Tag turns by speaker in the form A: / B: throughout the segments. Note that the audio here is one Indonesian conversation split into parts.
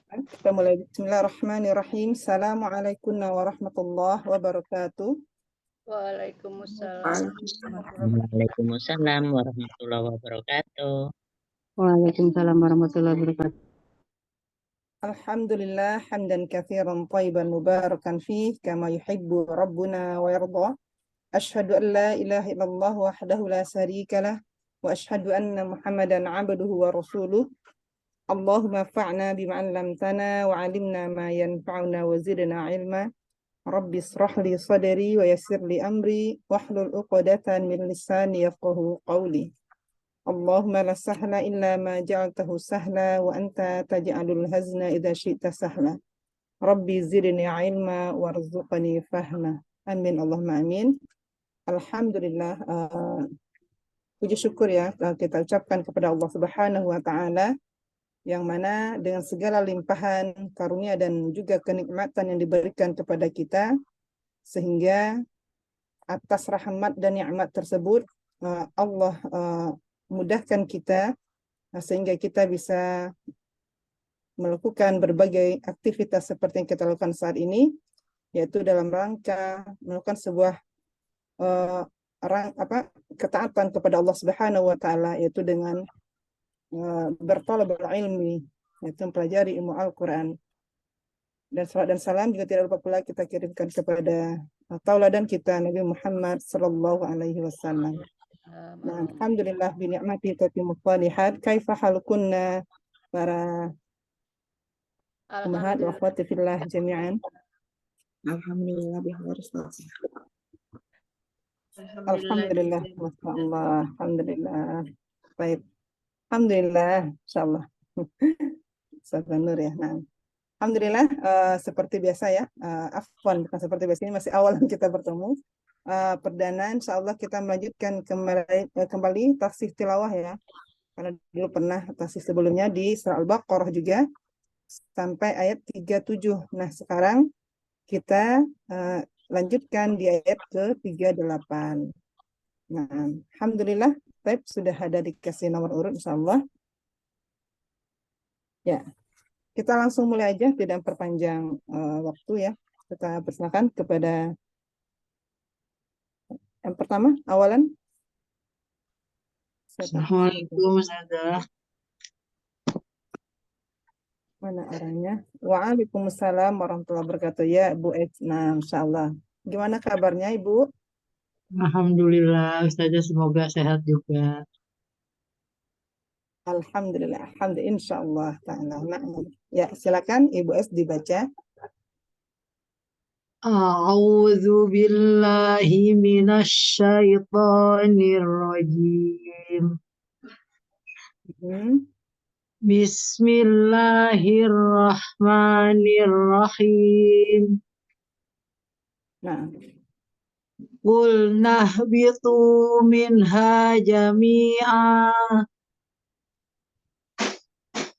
A: Kita mulai. Bismillahirrahmanirrahim. Assalamualaikum warahmatullahi wabarakatuh.
B: Waalaikumsalam.
C: Waalaikumsalam warahmatullahi wabarakatuh.
D: Waalaikumsalam warahmatullahi wabarakatuh.
A: Alhamdulillah hamdan katsiran thayyiban mubarakan fih kama yuhibbu rabbuna wa yarda. Asyhadu an la ilaha illallah wahdahu la syarikalah wa asyhadu anna Muhammadan abduhu wa rasuluh. Allahumma fa'na bima 'allamtana wa 'allimna ma yanfa'una wa zidna 'ilma. Rabbi israh li sadri wa yassir li amri wahlul 'uqdatan min lisani yafqahu qawli. Allahumma la sahla illa ma ja'altahu sahla wa anta taj'alul hazna idza syi'ta sahla. Rabbi zidni 'ilma warzuqni fahma. Amin Allahumma amin. Alhamdulillah, puji syukur ya kita ucapkan kepada Allah Subhanahu wa taala yang mana dengan segala limpahan karunia dan juga kenikmatan yang diberikan kepada kita, sehingga atas rahmat dan nikmat tersebut Allah mudahkan kita sehingga kita bisa melakukan berbagai aktivitas seperti yang kita lakukan saat ini, yaitu dalam rangka melakukan sebuah ketaatan kepada Allah Subhanahu wa taala, yaitu dengan bertolak ilmi, yaitu mempelajari ilmu Al-Quran. Dan salawat dan salam juga tidak lupa pula kita kirimkan kepada tauladan kita Nabi Muhammad sallallahu alaihi wasallam. Nah, alhamdulillah bi ni'mati tatimmu shalihat. Kaifa halukunna para ummahat wa akhwati fillah jami'an?
B: Alhamdulillah biharis.
A: Alhamdulillah, masyaallah, alhamdulillah. Baik. Alhamdulillah, insyaallah. Sabar Nur ya. Nah, alhamdulillah, seperti biasa ya, afwan, bukan seperti biasa, ini masih awal kita bertemu. Perdana insyaallah kita melanjutkan kembali tafsir tilawah ya. Karena dulu pernah tafsir sebelumnya di surah Al-Baqarah juga sampai ayat 37. Nah, sekarang kita lanjutkan di ayat ke-38. Nah, alhamdulillah, baik, sudah ada dikasih nomor urut insyaallah. Ya. Kita langsung mulai aja, tidak perpanjang waktu ya. Kita persilakan kepada yang pertama, awalan.
D: Assalamualaikum Ustazah.
A: Mana orangnya? Waalaikumsalam warahmatullahi wabarakatuh. Ya, Bu Nah, insyaallah. Gimana kabarnya, Ibu?
D: Alhamdulillah Ustazah, semoga sehat juga.
A: Alhamdulillah, alhamdulillah, insyaallah ta'ala. Nah, ya, silakan Ibu S dibaca.
D: A'udzu billahi minasy syaithanir rajim. Bismillahirrahmanirrahim.
A: Nah,
D: Qul nahbitu minha jami'a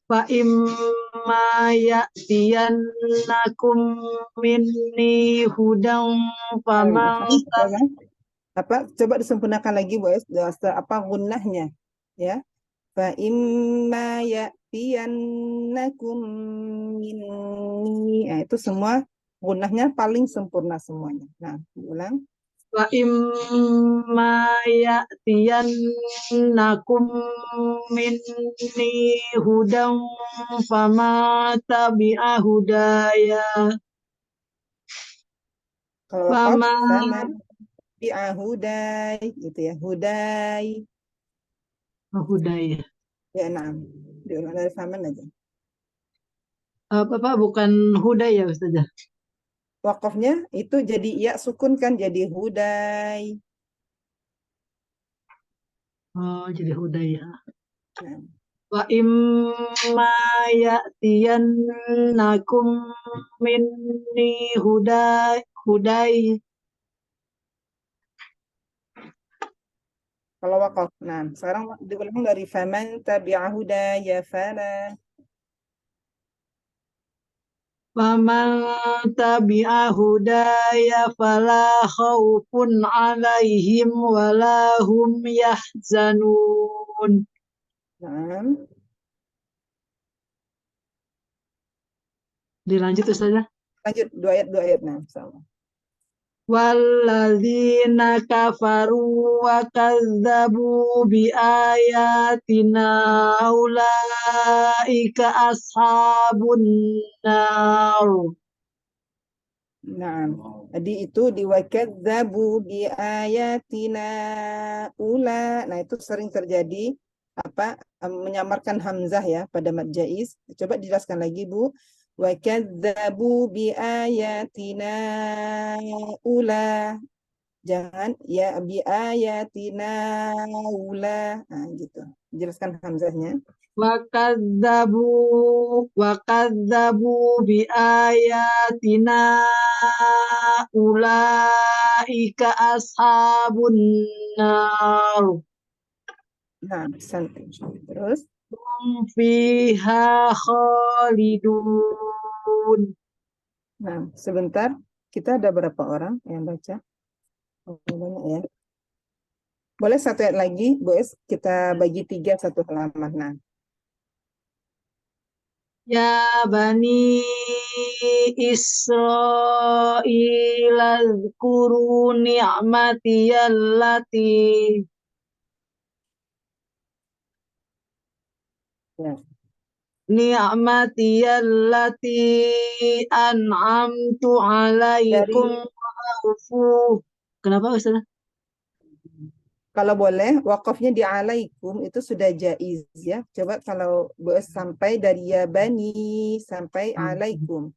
D: fa imma ya'tiyannakum minni hudan faman
A: coba disempurnakan lagi Bu, gunnahnya ya. Fa imma ya'tiyannakum minni, itu semua gunnahnya paling sempurna semuanya. Nah, ulang.
D: Wa imma ya'tiyannakum minni hudan fama tabi'a hudaya.
A: Kalau fama tabi'a hudai, gitu ya, hudai.
D: Hudaya.
A: Ya, nah, diulang dari faman aja.
D: Bapak bukan hudaya Ustazah.
A: Wakafnya itu jadi ya sukun kan, jadi hudai.
D: Oh, jadi hudaya.
A: Nah.
D: Wa imma ya'tiyannakum minni hudai.
A: Kalau wakaf. Nah, sekarang diulang dari faman tabi'a hudaya fala.
D: Faman tabi'a hudaya fala khaufun 'alaihim wala hum yahzanun.
A: Nah.
D: Dilanjut Ustazah.
A: Lanjut dua ayat. Nah, insyaallah.
D: Walladzina kafaru wa kadzabu bi ayatina ulaika ashabun nar.
A: Nah, jadi itu diwakadzabu bi ayatina ula. Nah, itu sering terjadi menyamarkan hamzah ya pada mad jaiz. Coba dijelaskan lagi, Bu. Wakadzabu bi ayatina ula. Jangan ya bi ayatina ula. Nah, gitu. Jelaskan hamzahnya.
D: Wakadzabu bi ayatina ulaika ashabun nar.
A: Nah, terus
D: Hum fiha khalidun.
A: nah, sebentar. Kita ada berapa orang yang baca? Oh, banyak ya. Boleh satu ayat lagi, Bu Es? Kita bagi 3 satu halaman. Nah,
D: Ya bani Israil azkuru ni'mati allati
A: ya.
D: an'amtu alaikum
A: Dari
D: wa'ufu. Kenapa Ustaz?
A: kalau boleh, wakafnya di alaikum itu sudah jaiz ya. Coba kalau Bu Es sampai dari ya bani sampai alaikum.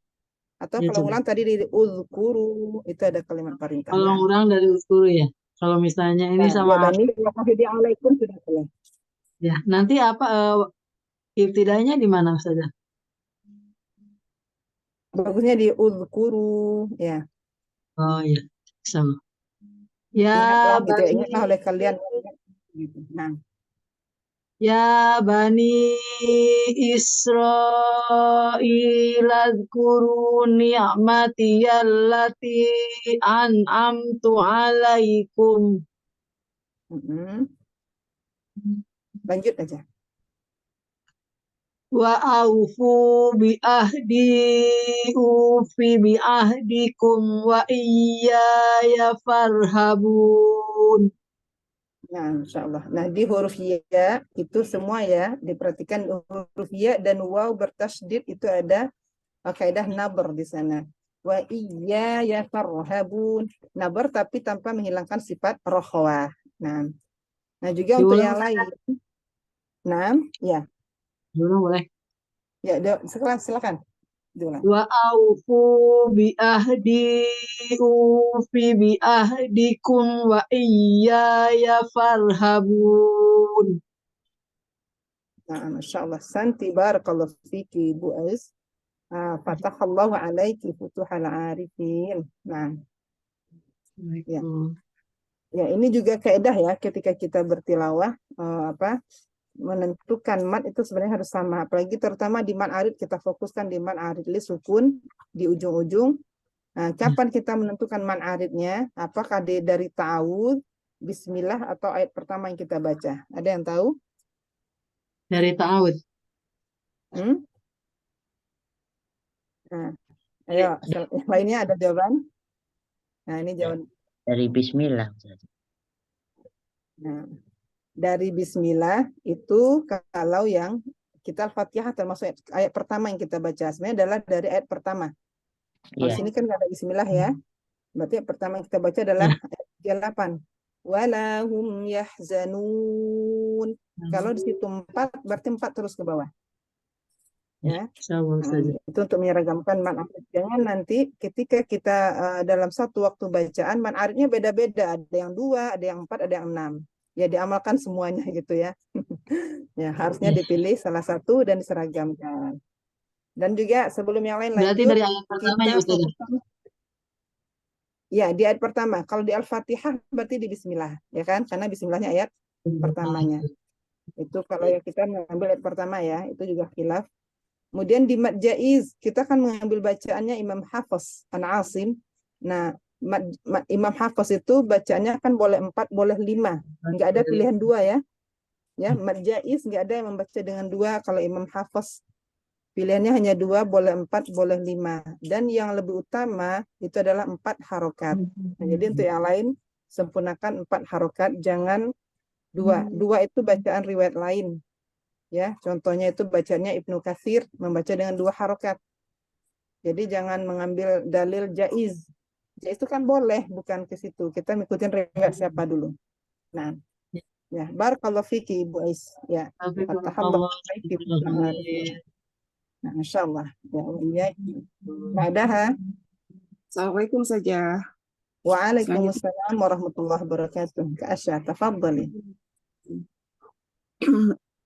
A: Atau
D: Ya,
A: kalau
D: coba.
A: ulang tadi dari uzkuru, itu ada kalimat perintah.
D: Kalau
A: Nah,
D: orang dari uskuru ya. Kalau misalnya ini
A: ya
D: sama
A: bani, wakafnya di alaikum sudah boleh.
D: ya. Nanti apa ibtidainya di mana Ustaz?
A: Bagusnya di uzkuru, ya.
D: Oh ya, sama. Ya
A: Ingatlah gitu ya,
D: bani
A: ingatlah oleh kalian. Gitu. Nah,
D: Ya Bani Israil azkuru ni'mati allati an'amtu alaikum.
A: lanjut aja.
D: Wa aufu bi ahdi ufi bi ahdikum wa iyaya farhabun.
A: Nah, insya Allah. Nah, di huruf ya itu semua ya diperhatikan, huruf ya dan waw bertasydid itu ada kaidah nabar di sana. Wa iya ya farhabun. Nabar tapi tanpa menghilangkan sifat rohwah. Nah juga untuk
D: Diulang,
A: yang lain. Nah, ya.
D: diulang boleh.
A: Ya, silakan. Diulang.
D: Wa aufu bi ahdi ufi bi ahdikum wa iyaya farhabun.
A: Nah, Masya Allah. Santi barakallahu fiki Bu Ais. Fatahallahu alaiki futuhal arifin. Nah, ya. Ya, ini juga kaidah ya ketika kita bertilawah menentukan mad itu sebenarnya harus sama. Apalagi terutama di mad arid kita fokuskan di mad arid li sukun di ujung-ujung. Nah, kapan kita menentukan mad aridnya? Apakah dari ta'awud, bismillah atau ayat pertama yang kita baca? Ada yang tahu?
D: Dari ta'awud.
A: Nah, ayo, lainnya ada jawaban? Nah, ini jawaban.
C: Dari bismillah.
A: Nah, dari bismillah itu kalau yang kita Al-Fatihah termasuk ayat pertama yang kita baca sebenarnya adalah dari ayat pertama. Kalau sini kan nggak ada bismillah ya. Berarti ayat pertama yang kita baca adalah ayat 38. Walahum yahzanun. Kalau di situ 4 berarti 4 terus ke bawah. Ya. Itu untuk menyeragamkan man arid. Jangan nanti ketika kita dalam satu waktu bacaan man aridnya beda-beda. Ada yang 2, ada yang 4, ada yang 6. Ya diamalkan semuanya gitu ya. Ya harusnya dipilih salah satu dan diseragamkan. Dan juga sebelum yang lain
D: Berarti
A: lanjut,
D: dari ayat pertama ya Ustaz?
A: Ya di ayat pertama. Kalau di Al-Fatihah berarti di Bismillah, ya kan? Karena Bismillahnya ayat pertamanya. Itu kalau ya kita mengambil ayat pertama ya, itu juga khilaf. Kemudian di mad jaiz kita kan mengambil bacaannya Imam Hafiz An Asim. Nah, Imam Hafiz itu bacaannya kan boleh 4, boleh 5. Enggak ada pilihan 2 ya. Ya, mad jaiz enggak ada yang membaca dengan 2 kalau Imam Hafiz. Pilihannya hanya 2, boleh 4, boleh 5. Dan yang lebih utama itu adalah 4 harokat. Nah, jadi untuk yang lain, sempurnakan 4 harokat, jangan 2. 2 itu bacaan riwayat lain. Ya, contohnya itu bacanya Ibnu Katsir membaca dengan 2 harokat. Jadi jangan mengambil dalil jaiz. Jaiz itu kan boleh, bukan ke situ. Kita ngikutin riwayat siapa dulu. Nah, ya, barakallahu fiki Ibu Ais. Ya, fatahallahu alaiki. Nah, Masya Allah. Ya, Ba'daha.
B: Assalamualaikum saja.
A: Waalaikumsalam warahmatullahi wabarakatuh. Kak Asya, tafadhali.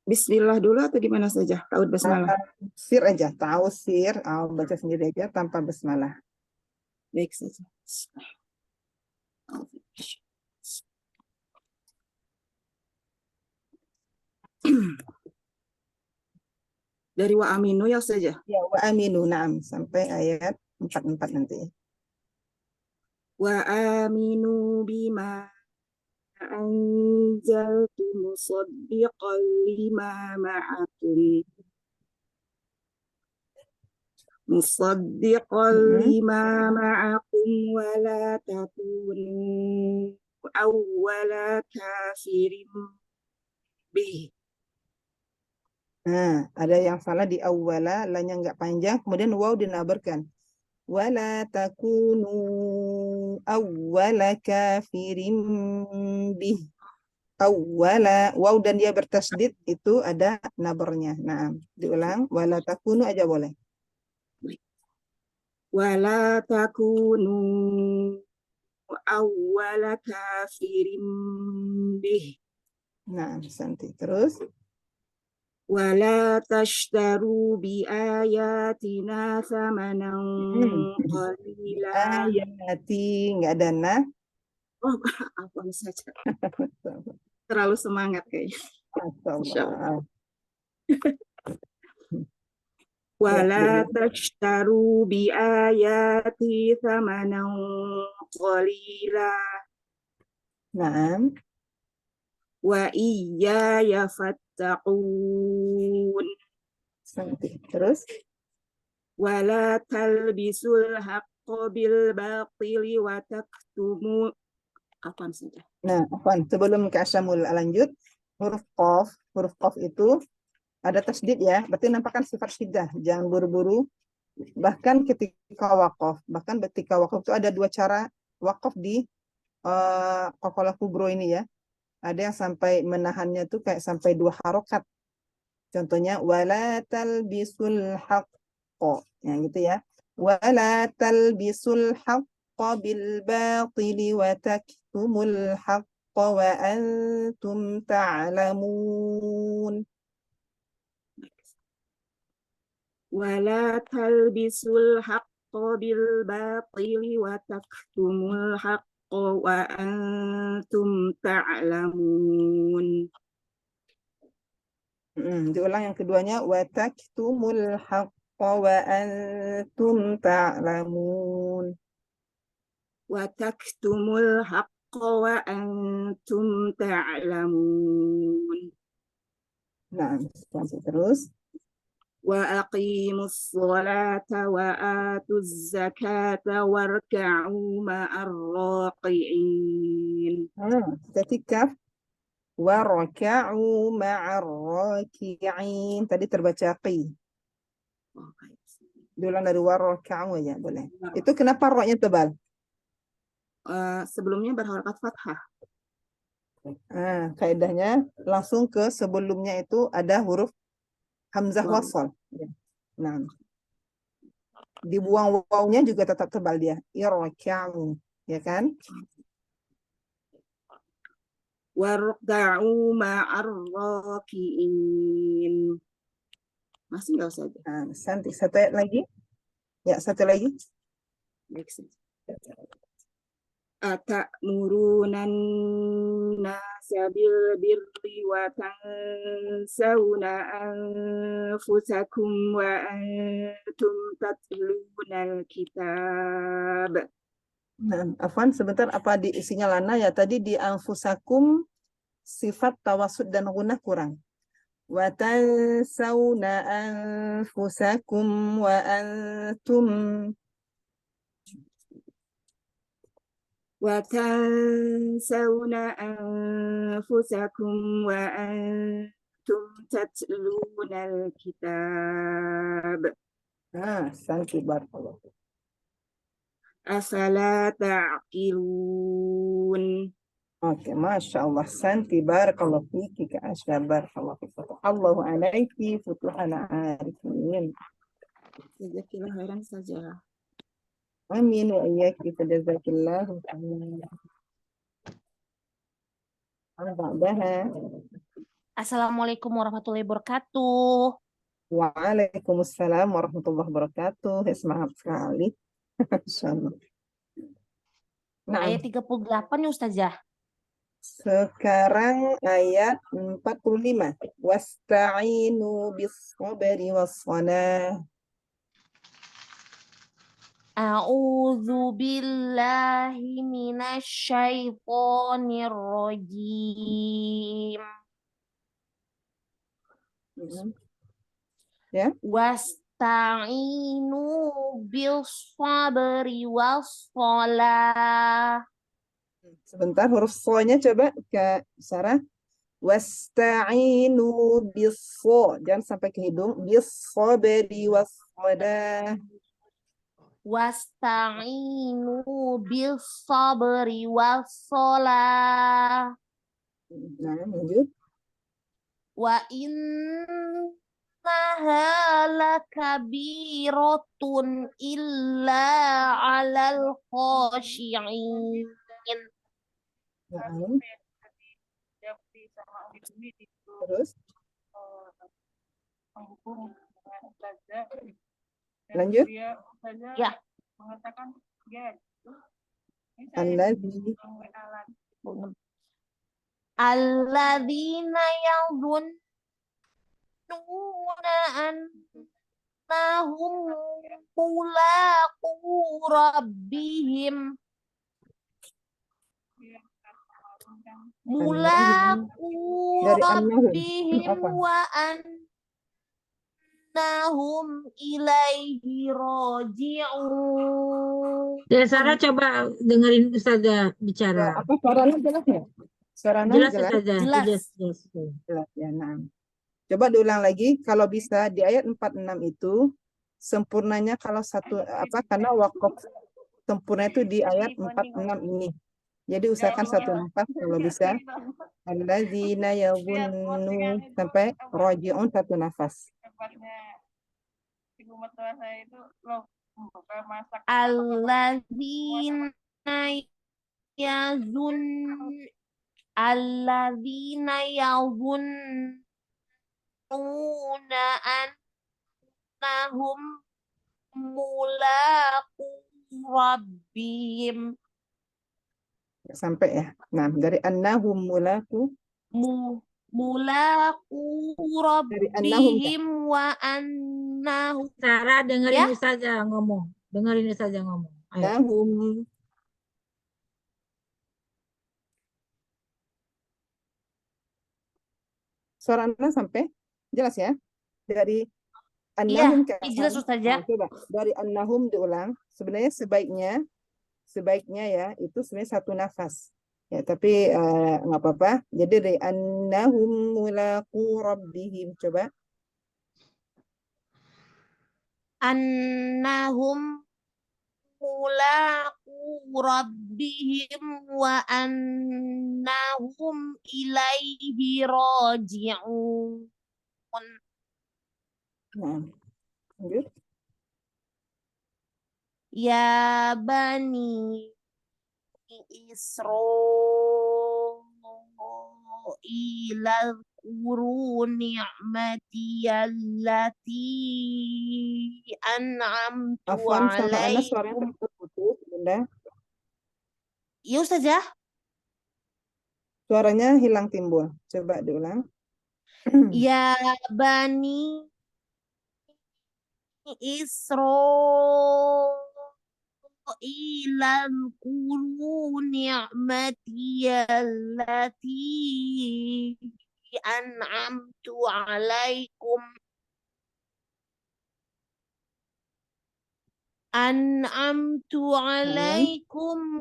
B: Bismillah dulu atau gimana saja? Ta'ud basmalah.
A: Sir aja, tahu sir. Baca sendiri aja tanpa basmalah.
B: Baik saja. Dari wa aminu ya saja.
A: Ya, wa aminu, na'am. Sampai ayat 44 nanti.
B: Wa aminu bima anzaltu musaddiqan lima ma'akum. Musaddiqan lima ma'akum wa la takunu awwala kafirin bih.
A: Nah, ada yang salah di awwala, lanya nggak panjang, kemudian waw dinabarkan. Wala takunu awwala kafirin bih. Awwala, waw dan dia bertasdid itu ada nabarnya. Nah, diulang, wala takunu aja boleh.
B: Wala takunu awwala kafirin bih.
A: Nah, Santi. Terus.
B: Wala tashtaru bi ayatina thamanan qalila.
A: Ayati, nggak ada nah.
B: Oh, apa saja. Terlalu semangat kayaknya.
A: Masya
B: Wala tashtaru bi ayati thamanan qalila.
A: Naam.
B: Wa iyaya fattaqun.
A: Terus.
B: Wala talbisul haqqa bil batili wa taktumu. Apa saja?
A: Nah, sebelum ke asyamul lanjut, huruf qaf itu ada tasdid ya, berarti nampakkan sifat syiddah, jangan buru-buru. Bahkan ketika waqaf itu ada 2 cara waqaf di Qalqalah Kubro ini ya. Ada yang sampai menahannya tuh kayak sampai 2 harokat. Contohnya wala talbisul haqqa, yang gitu ya. Wala talbisul haqqa bil batili wa taktumul haqqa wa antum ta'lamun.
B: Wala talbisul haqqa bil batili wa taktumul haqqa wa antum ta'lamun.
A: Diulang yang keduanya, wa taktumul haqqa wa antum ta'lamun.
B: Wa taktumul haqqa wa antum ta'lamun.
A: Nah, terus.
B: Wa aqimus sholata wa atuz zakata warka'u ma'ar raqi'in.
A: Ketika waraka'u ma'ar raki'in. Tadi terbaca qi. Diulang dari waraka'u aja boleh. Itu kenapa roknya tebal?
B: Sebelumnya berharakat fathah.
A: Kaidahnya langsung ke sebelumnya itu ada huruf hamzah wasal. Nah, dibuang wawnya juga tetap tebal dia. Iraka'u, ya kan?
B: Warka'u ma'ar raki'in. Masih nggak usah.
A: Santi, satu ayat lagi. Ya, satu lagi.
B: Atamuruna nasa bil birri wa tansawna anfusakum wa antum tatluna al-kitab.
A: Afwan, sebentar, apa di isinya lana ya? Tadi di anfusakum sifat tawasud dan gunah kurang. وتنسون أنفسكم وأنتم
B: وتنسون أنفسكم وأنتم تتلون الكتاب
A: أحسنت بارك الله فيك.
B: أفلا تعقلون
A: Oke, Masya Allah. Santi barakallahu fiki ka asya barakallahu fiki. Allahu alaiki futuhana arifin.
B: Jazakallah khairan saja.
A: Amin wa iyyaki fajazakillahu khairan. Ba'daha.
E: Assalamualaikum warahmatullahi wabarakatuh.
A: Waalaikumsalam warahmatullahi wabarakatuh. Semangat sekali. Masya Allah. Nah,
E: Ayat 38 ya Ustazah.
A: sekarang ayat 45. Wasta'inu bis-sabri was-salah.
E: A'udzu billahi minasy syaithanir rajim.
A: Ya.
E: Wasta'inu bis sabri was shalah.
A: Sebentar, huruf so-nya coba ke Sarah. Wasta'inu bis-so. Jangan sampai ke hidung. Bis-sabri was-salah.
E: Wasta'inu bis sabri was shalah.
A: Nah, lanjut.
E: Wa innaha lakabiratun illa 'alal khashi'in.
A: Nah, terus lanjut.
E: Ya,
A: Alladzi
E: alladzina yadhunnuna annahum mulaqu rabbihim mulaqu
A: dari annahum.
E: rabbihim
A: Apa?
E: wa annahum ilaihi raji'un.
F: Ya, Sarah coba dengerin Ustazah
A: Ya,
F: bicara.
A: apa suaranya jelas ya? Suaranya
F: Jelas
A: jelas?
F: Ustazah.
E: Jelas.
A: Jelas ya. Nah. Coba diulang lagi. Kalau bisa di ayat 46 itu sempurnanya kalau satu apa karena wakaf sempurna itu di ayat 46 ini. Jadi usahakan satu nafas kalau bisa. Alladzina yadhunnu sampai raji'un satu nafas.
E: Alladzina yazunnuna annahum mulaqu rabbihim
A: Sampai ya. Nah, dari annahum mulaqu
E: mulaqu rabbihim wa annahum
F: Sarah dengerin
E: Ya.
F: Ustazah ngomong. Dengerin Ustazah ngomong. Ayo.
A: annahum suara Anda sampai jelas ya? Dari annahum ke
E: jelas Ustazah.
A: Nah, coba dari annahum diulang. Sebenarnya sebaiknya ya itu sebenarnya satu nafas. Ya, tapi nggak apa-apa. Jadi dari annahum mulaqu rabbihim coba.
E: Annahum mulaqu rabbihim wa annahum ilaihi raji'un.
A: Nah, lanjut.
E: Ya bani Israila kuru ni'mati allati an'amtu
A: Afwan sama Ana
E: alaikum.
A: suaranya terputus, Bunda.
E: Ya Ustazah.
A: Suaranya hilang timbul. Coba diulang.
E: Ya bani Israila kuru ni'mati allati an'amtu alaikum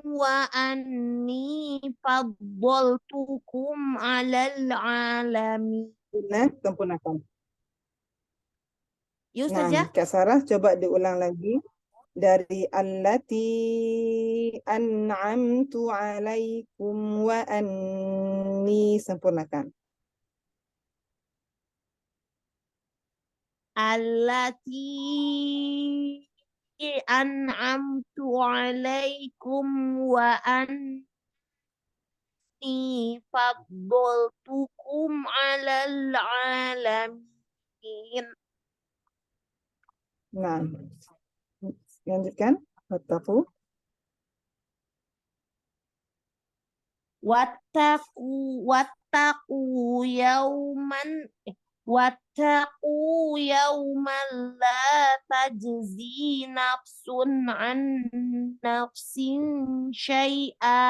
E: wa anni faddaltukum 'alal 'alamin.
A: Nah, sempurnakan.
E: Ya
A: Nah,
E: Ustazah?
A: Kak Sarah coba diulang lagi. Dari allati an'amtu alaikum wa anni, sempurnakan.
E: Allati an'amtu alaikum wa anni faddaltukum 'alal 'alamin.
A: Nah, lanjutkan. Wattaqu.
E: Wattaqu yauman la tajzi nafsun an nafsin syai'a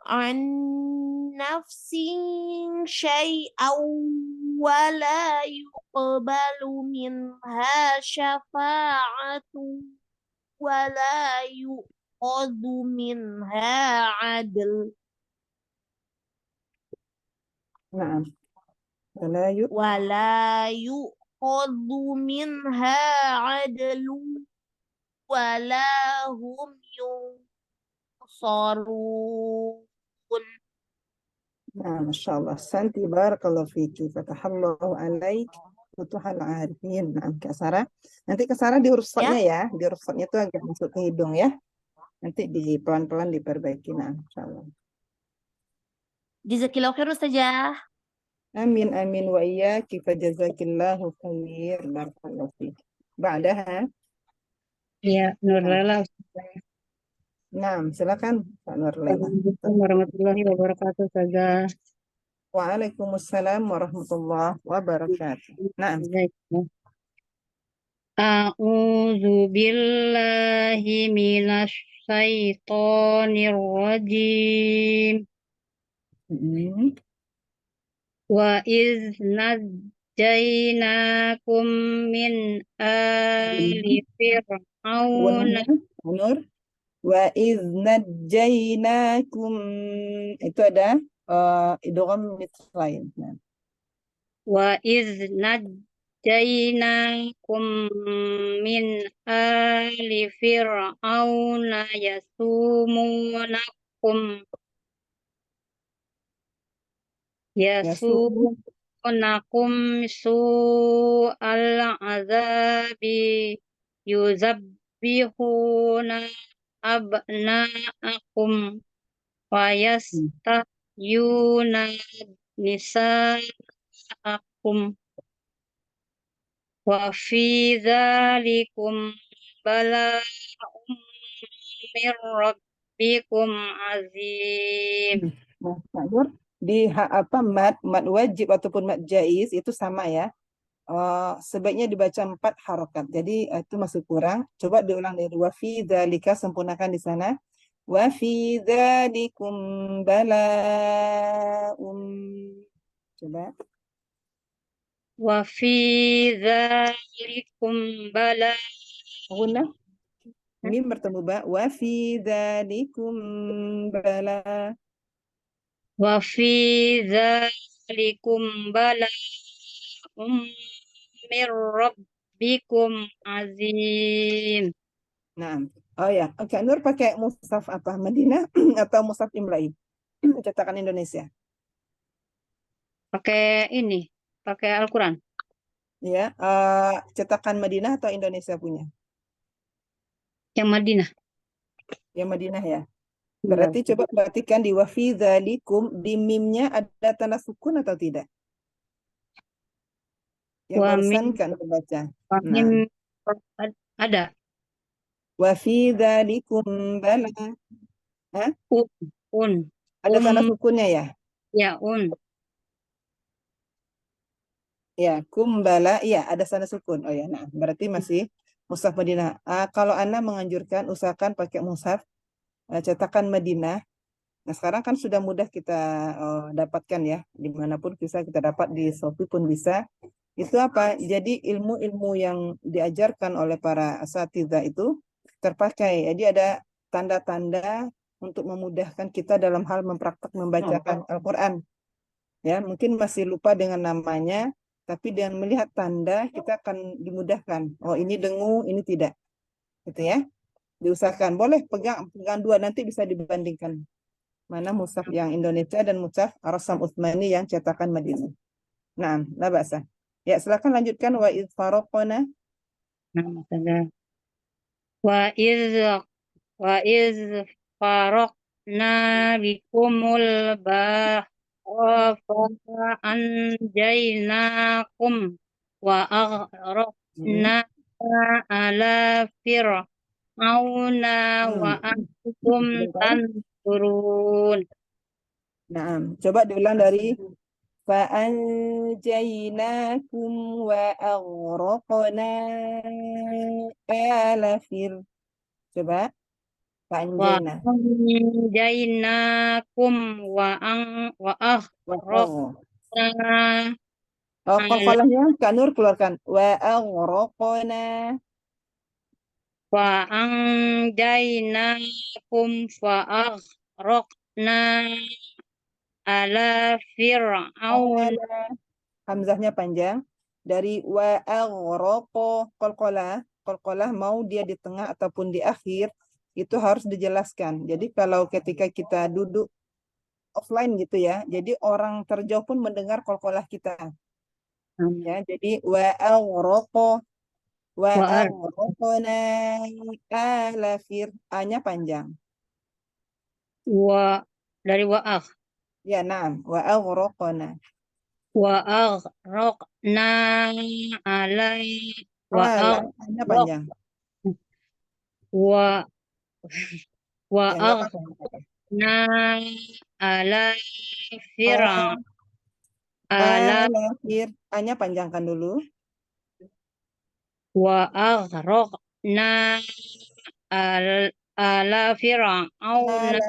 E: عن نفس شيئا ولا يقبل منها شفاعة ولا يؤخذ منها عدل
A: Nah,
E: ولا يؤخذ منها عدل ولا هم ينصرون.
A: Nah, Masya Allah. Santi barakallahu fiki. Fatahallahu alaik. Futuhal arifin. Nah, Kak Sarah. Nanti Kak Sarah di huruf shotnya ya. Di huruf shotnya itu agak masuk ke hidung ya. Nanti pelan-pelan diperbaiki. Nah, Insya Allah.
E: Jazakillahu khair Ustazah.
A: Amin, amin wa iyyaki. Fajazakillahu khair. Barakallahu fiki. Ba'daha.
G: Ya, Nurlela.
A: Nah, silakan Pak Nurlela.
G: Assalamualaikum warahmatullahi wabarakatuh, Ustazah.
A: Waalaikumsalam warahmatullahi wabarakatuh. Nah,
G: A'udzu billahi minasy syaithanir rajim. Wa iz najjaynakum min ali fir'auna.
A: Nur. Wa iz najjaynakum, itu ada idgham mithlain. Nah.
G: Wa iz najjaynakum min ali fir'auna yasumunakum su'al azabi yuzabbihuna abna'akum wa yastahyuna nisa'akum wa fi dzalikum bala'un min rabbikum azim.
A: Nah, Pak Nur, di mad wajib ataupun mad jaiz itu sama ya. Sebaiknya dibaca 4 harokat. Jadi itu masih kurang. Coba diulang dari wa fi dzalika, sempurnakan di sana. Wa fi dzalikum bala'un. Coba.
G: Wa fi dzalikum bala'un.
A: Mim bertemu ba. Wa fi dzalikum bala.
G: Wa fi dzalikum bala'un min rabbikum azim.
A: Nah, oh ya, Kak Nur pakai mushaf apa? Madinah atau mushaf Imla'i? Cetakan Indonesia.
G: Pakai ini, pakai Al-Quran.
A: Ya, cetakan Madinah atau Indonesia punya?
G: Yang Madinah.
A: Yang Madinah ya. Berarti coba perhatikan di wa fi dzalikum, di mimnya ada tanda sukun atau tidak? Yang barusan kan membaca.
G: Nah. Ada.
A: Wa fi dzalikum bala. Hah? Ada tanda sukunnya ya?
G: Ya,
A: Ya, kumbala, iya ada tanda sukun. Oh ya, nah berarti masih mushaf Madinah. Kalau Anda menganjurkan usahakan pakai mushaf cetakan Madinah Nah, sekarang kan sudah mudah kita dapatkan ya, dimanapun bisa kita dapat, di Shopee pun bisa. Itu apa? Jadi ilmu-ilmu yang diajarkan oleh para asatidzah itu terpakai. Jadi ada tanda-tanda untuk memudahkan kita dalam hal mempraktek membacakan Al-Quran. Ya, mungkin masih lupa dengan namanya, tapi dengan melihat tanda kita akan dimudahkan. Oh, ini dengu, ini tidak. Gitu ya. Diusahakan. Boleh pegang dua, nanti bisa dibandingkan. Mana mushaf yang Indonesia dan mushaf Rasam Utsmani yang cetakan Madinah. Nah, la ba'sa. Ya, silakan lanjutkan. Wa idh faraqna.
G: Nah, Ustazah. Wa iz faraqna bikumul bahra fa anjaynakum wa aghraqna ala fir'auna wa antum
A: Sebentar.
G: tanzurun.
A: Nah, coba diulang dari فأنجيناكم وأغرقنا آل فر. Coba
G: Wa
A: فأنجينا.
G: anjaynakum wa
A: Oh,
G: aghraqna
A: qalqalahnya Kak Nur keluarkan. وأغرقنا.
G: wa anjaynakum fa aghraqna ala fir'aun
A: Hamzahnya panjang. Dari wa'aghraqo, qalqalah mau dia di tengah ataupun di akhir, itu harus dijelaskan. Jadi kalau ketika kita duduk offline gitu ya, jadi orang terjauh pun mendengar qalqalah kita. Ya, jadi wa'aghraqo, wa'aghraqna ala A-nya panjang.
G: dari
A: Ya, na'am, wa'aghraqna.
G: wa aghraqna alai wa
A: A-nya panjang.
G: wa wa
A: Ya, enggak apa-apa.
G: aghraqna ala fir'aun ala
A: A-nya panjangkan dulu.
G: wa aghraqna ala fir'aun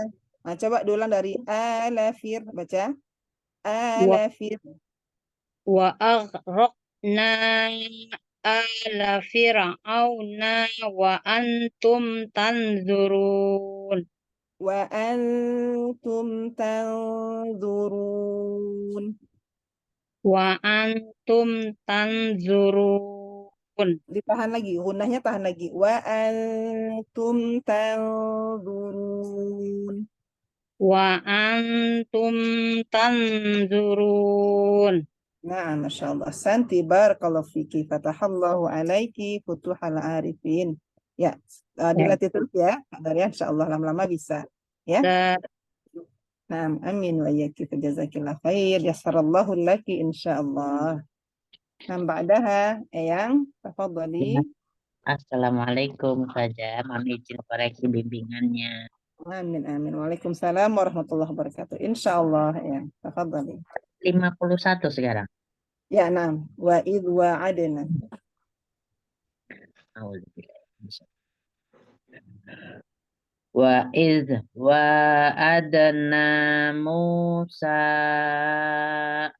A: Nah, coba diulang dari alafir, baca. Alafir.
G: wa aghraqna ala fir'auna wa antum tanzurun.
A: Wa antum tanzurun.
G: Wa antum tanzurun.
A: Ditahan lagi, gunahnya tahan lagi. Wa antum tanzurun.
G: Wa antum tanzurun.
A: Nah, Masya Allah. Santi barakallahu fiki. Fatahallahu alaiki futuhal arifin. Ya, dilatih terus ya. Dari insya Allah lama-lama bisa. Ya.
G: Dan
A: Nah, amin wa iyyaki fajazakillah khair. Yassarallahu laki insyaallah. Nah, ba'daha Eyang, tafadhali.
C: Assalamualaikum saja. Mohon izin koreksi bimbingannya.
A: Amin amin. Waalaikumsalam warahmatullahi wabarakatuh. Insyaallah ya. Tafadhali.
C: 51 sekarang.
A: Ya, nah. Wa idh wa'adna.
C: Wa iz wa'adna Musa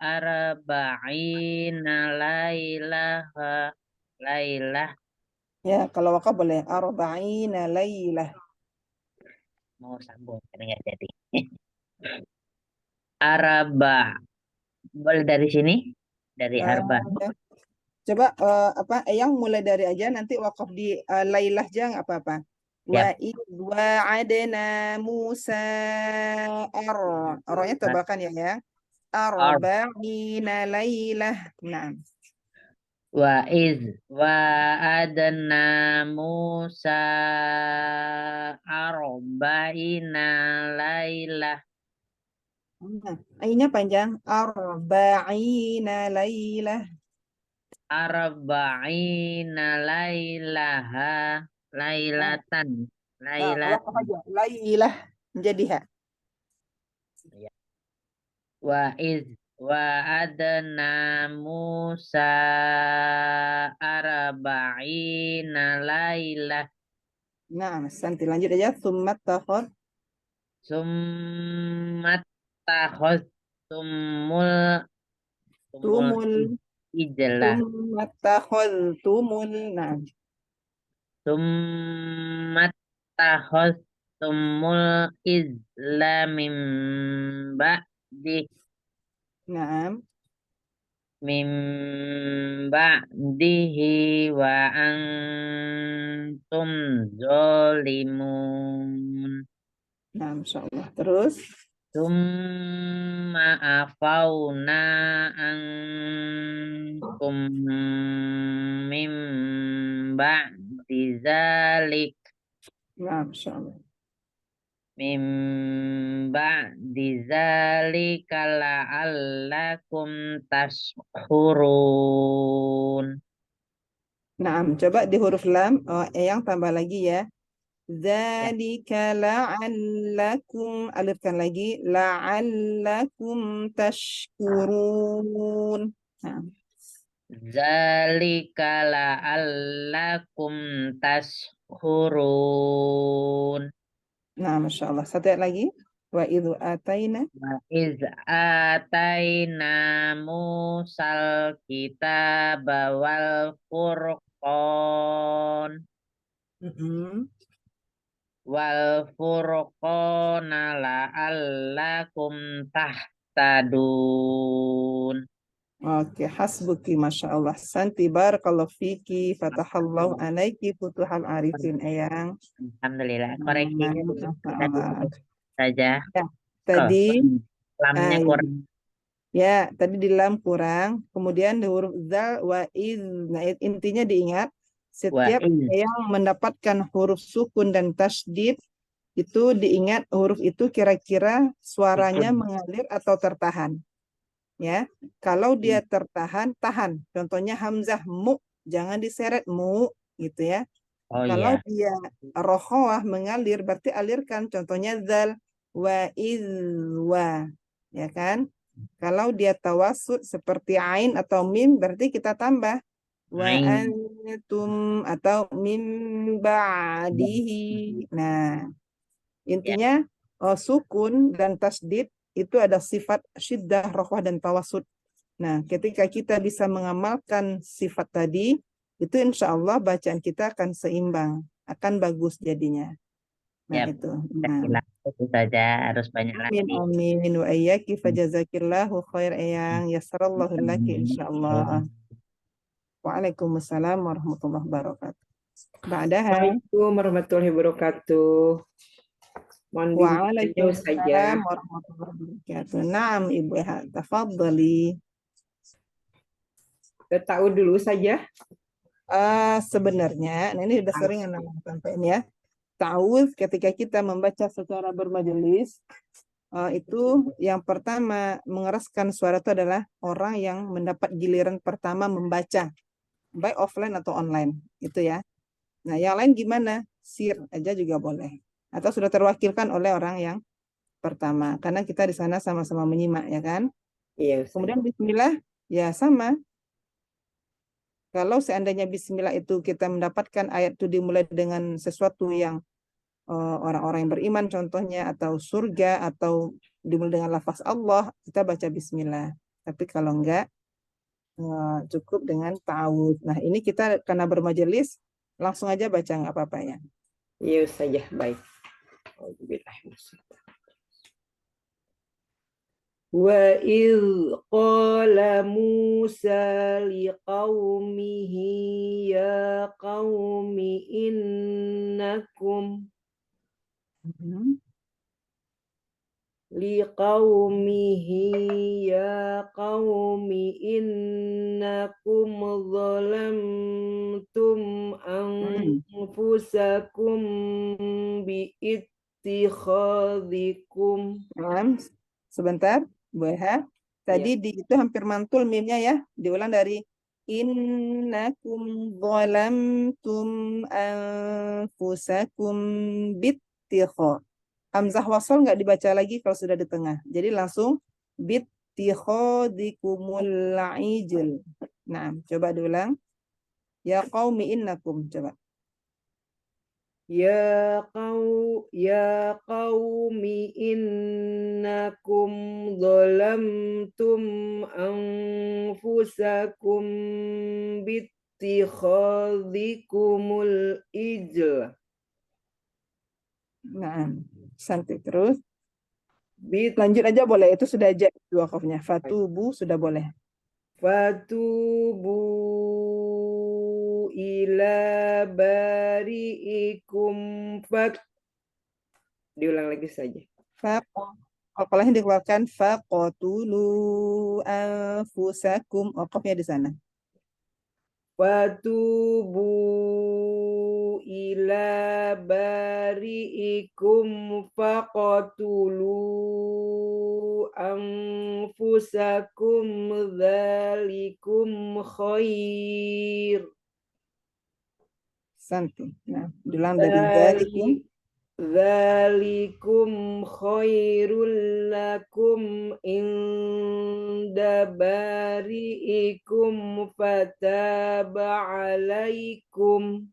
C: arba'ina lailah.
A: Ya, kalau wakaf boleh. Arba'ina lailah.
C: Mau sambung kan nggak jadi. Arba. Boleh dari sini? Dari arba.
A: Coba Eyang mulai dari aja, nanti wakaf di lailah jangan apa-apa. Wa idh wa'adna Musa Ar-nya tebalkan ya. Arba'ina lailah. Nah.
C: Wa iz wa'adna Musa arba'ina lailah.
A: Nah, ainnya panjang. Arba'ina lailah.
C: Arba'ina lailaha. Lailatan. Lailatan.
A: Lailah menjadi ha.
C: Wa iz wa'adna Musa arba'ina lailah.
A: Nah, nanti lanjut aja. Tsumma takhor.
C: Summattakhadtumul
A: Tumul,
C: ijlah.
A: tumul. Nah,
C: Summattakhadtumul ijla min ba'di
A: nah.
C: min ba'dihi wa antum zalimun.
A: Nah, Masya Allah. Terus,
C: Summa afauna ankum min ba'di zalik
A: nah, Masya Allah.
C: min ba'di zalika la'allakum tashkurun.
A: Nah, coba di huruf lam, yang tambah lagi ya. Dzalika la'allakum, alifkan lagi, la'allakum tashkurun. Nah,
C: Zalika la'allakum tashkurun.
A: nah, Masya Allah. Satu ayat lagi. Wa idhu ataina.
C: Wa iz ataina Musal kitaba wal furqan wal furqana la'allakum tahtadun.
A: Oke, hasbuki, Masya Allah. Santi barakallahu fiki, fatahallahu alaiki, futuhal arifin, eyang.
C: Alhamdulillah. Koreksinya
A: Masya
C: kita
A: Allah.
C: saja.
A: Ya, tadi,
C: Lamnya kurang.
A: ya, tadi di lam kurang. Kemudian di huruf zal, wa iz. Nah, intinya diingat, setiap
C: iz.
A: yang mendapatkan huruf sukun dan tasydid, itu diingat huruf itu kira-kira suaranya mengalir atau tertahan. Ya, kalau dia tertahan, tahan. Contohnya hamzah mu, jangan diseret mu, gitu ya.
C: Oh
A: Kalau
C: iya.
A: dia rokhawah mengalir, berarti alirkan. Contohnya zal, wa izwa, ya kan? Kalau dia tawasud seperti ain atau mim, berarti kita tambah wa
C: Ain.
A: antum atau mim ba'dihi. Nah, intinya sukun dan tasdid itu ada sifat syiddah, rokhwah, dan tawasud. Nah, ketika kita bisa mengamalkan sifat tadi, itu insya Allah bacaan kita akan seimbang, akan bagus jadinya. Nah,
C: Ya,
A: itu. Nah.
C: itu saja, harus banyak
A: Amin,
C: lagi.
A: amin. Wa iyyaki fajazakillahu khair eyang. Yassarallahu laki insya Allah. Waalaikumsalam warahmatullahi wabarakatuh. Ba'daha.
B: Assalamualaikum warahmatullahi wabarakatuh. Mohon bimbingannya Ustazah.
A: Waalaikumsalam warahmatullahi wabarakatuh. Naam, Ibu Eha. Tafadhali.
B: Tahu dulu saja.
A: Sebenarnya, nah ini sudah sering Anda sampaikan ya. Ta'awudz ketika kita membaca secara bermajelis, itu yang pertama mengeraskan suara itu adalah orang yang mendapat giliran pertama membaca, baik offline atau online, itu ya. Nah, yang lain gimana? Sir aja juga boleh. Atau sudah terwakilkan oleh orang yang pertama, karena kita di sana sama-sama menyimak, ya kan?
B: Iya, Ustazah.
A: Kemudian bismillah, ya sama. Kalau seandainya bismillah itu kita mendapatkan ayat itu dimulai dengan sesuatu yang orang-orang yang beriman contohnya, atau surga, atau dimulai dengan lafaz Allah, kita baca bismillah. Tapi kalau enggak, cukup dengan ta'awudz. Nah, ini kita karena bermajelis, langsung aja baca, nggak apa-apa ya.
B: Iya, Ustazah. Baik. Wa idh qala Musa liqaumihi ya qaumi innakum zalamtum anfusakum biittikhadhikum.
A: Sebentar, Bu Eha. Tadi itu hampir mantul mimnya ya. Diulang dari innakum zalamtum anfusakum bittikha. Hamzah wasol nggak dibaca lagi kalau sudah di tengah. Jadi langsung bittikhadikumul ijl. Nah, coba diulang. Ya qaumi innakum, coba.
H: Ya qaumi innakum zalamtum anfusakum bittikhadhikumul ijl.
A: Nah, santai terus. Lanjut aja boleh, itu sudah aja dua wakafnya. Fatubu sudah boleh.
H: Fatubu ila bari'ikum diulang lagi saja.
A: Kalau yang dikeluarkan faqatulu anfusakum, wakafnya di sana.
H: Fatubu ila bari'ikum faqatulu anfusakum dzalikum khair.
A: Santai. Nah, diulang dari dzalikum.
H: Dzalikum khairul lakum inda bari'ikum fataba alaikum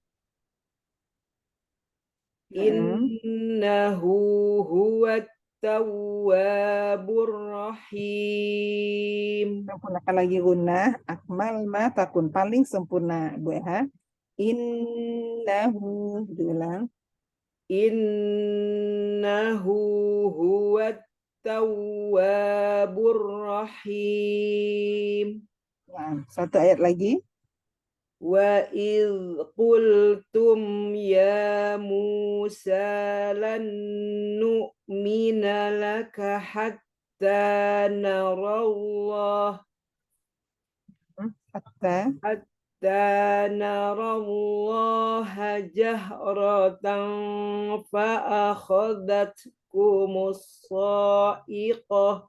H: innahu huwat tawwabur rahim.
A: Sempurnakan lagi gunnah, akmal ma takun, paling sempurna Bu Eha. Innahu, diulang.
H: Innahu huwat tawwabur rahim.
A: Nah, satu ayat lagi.
H: Wa idh qultum ya Musa lan nu'mina laka hatta narallah
A: Hatta
H: narallaha jahratan fa'akhadhatkumus sa'iqah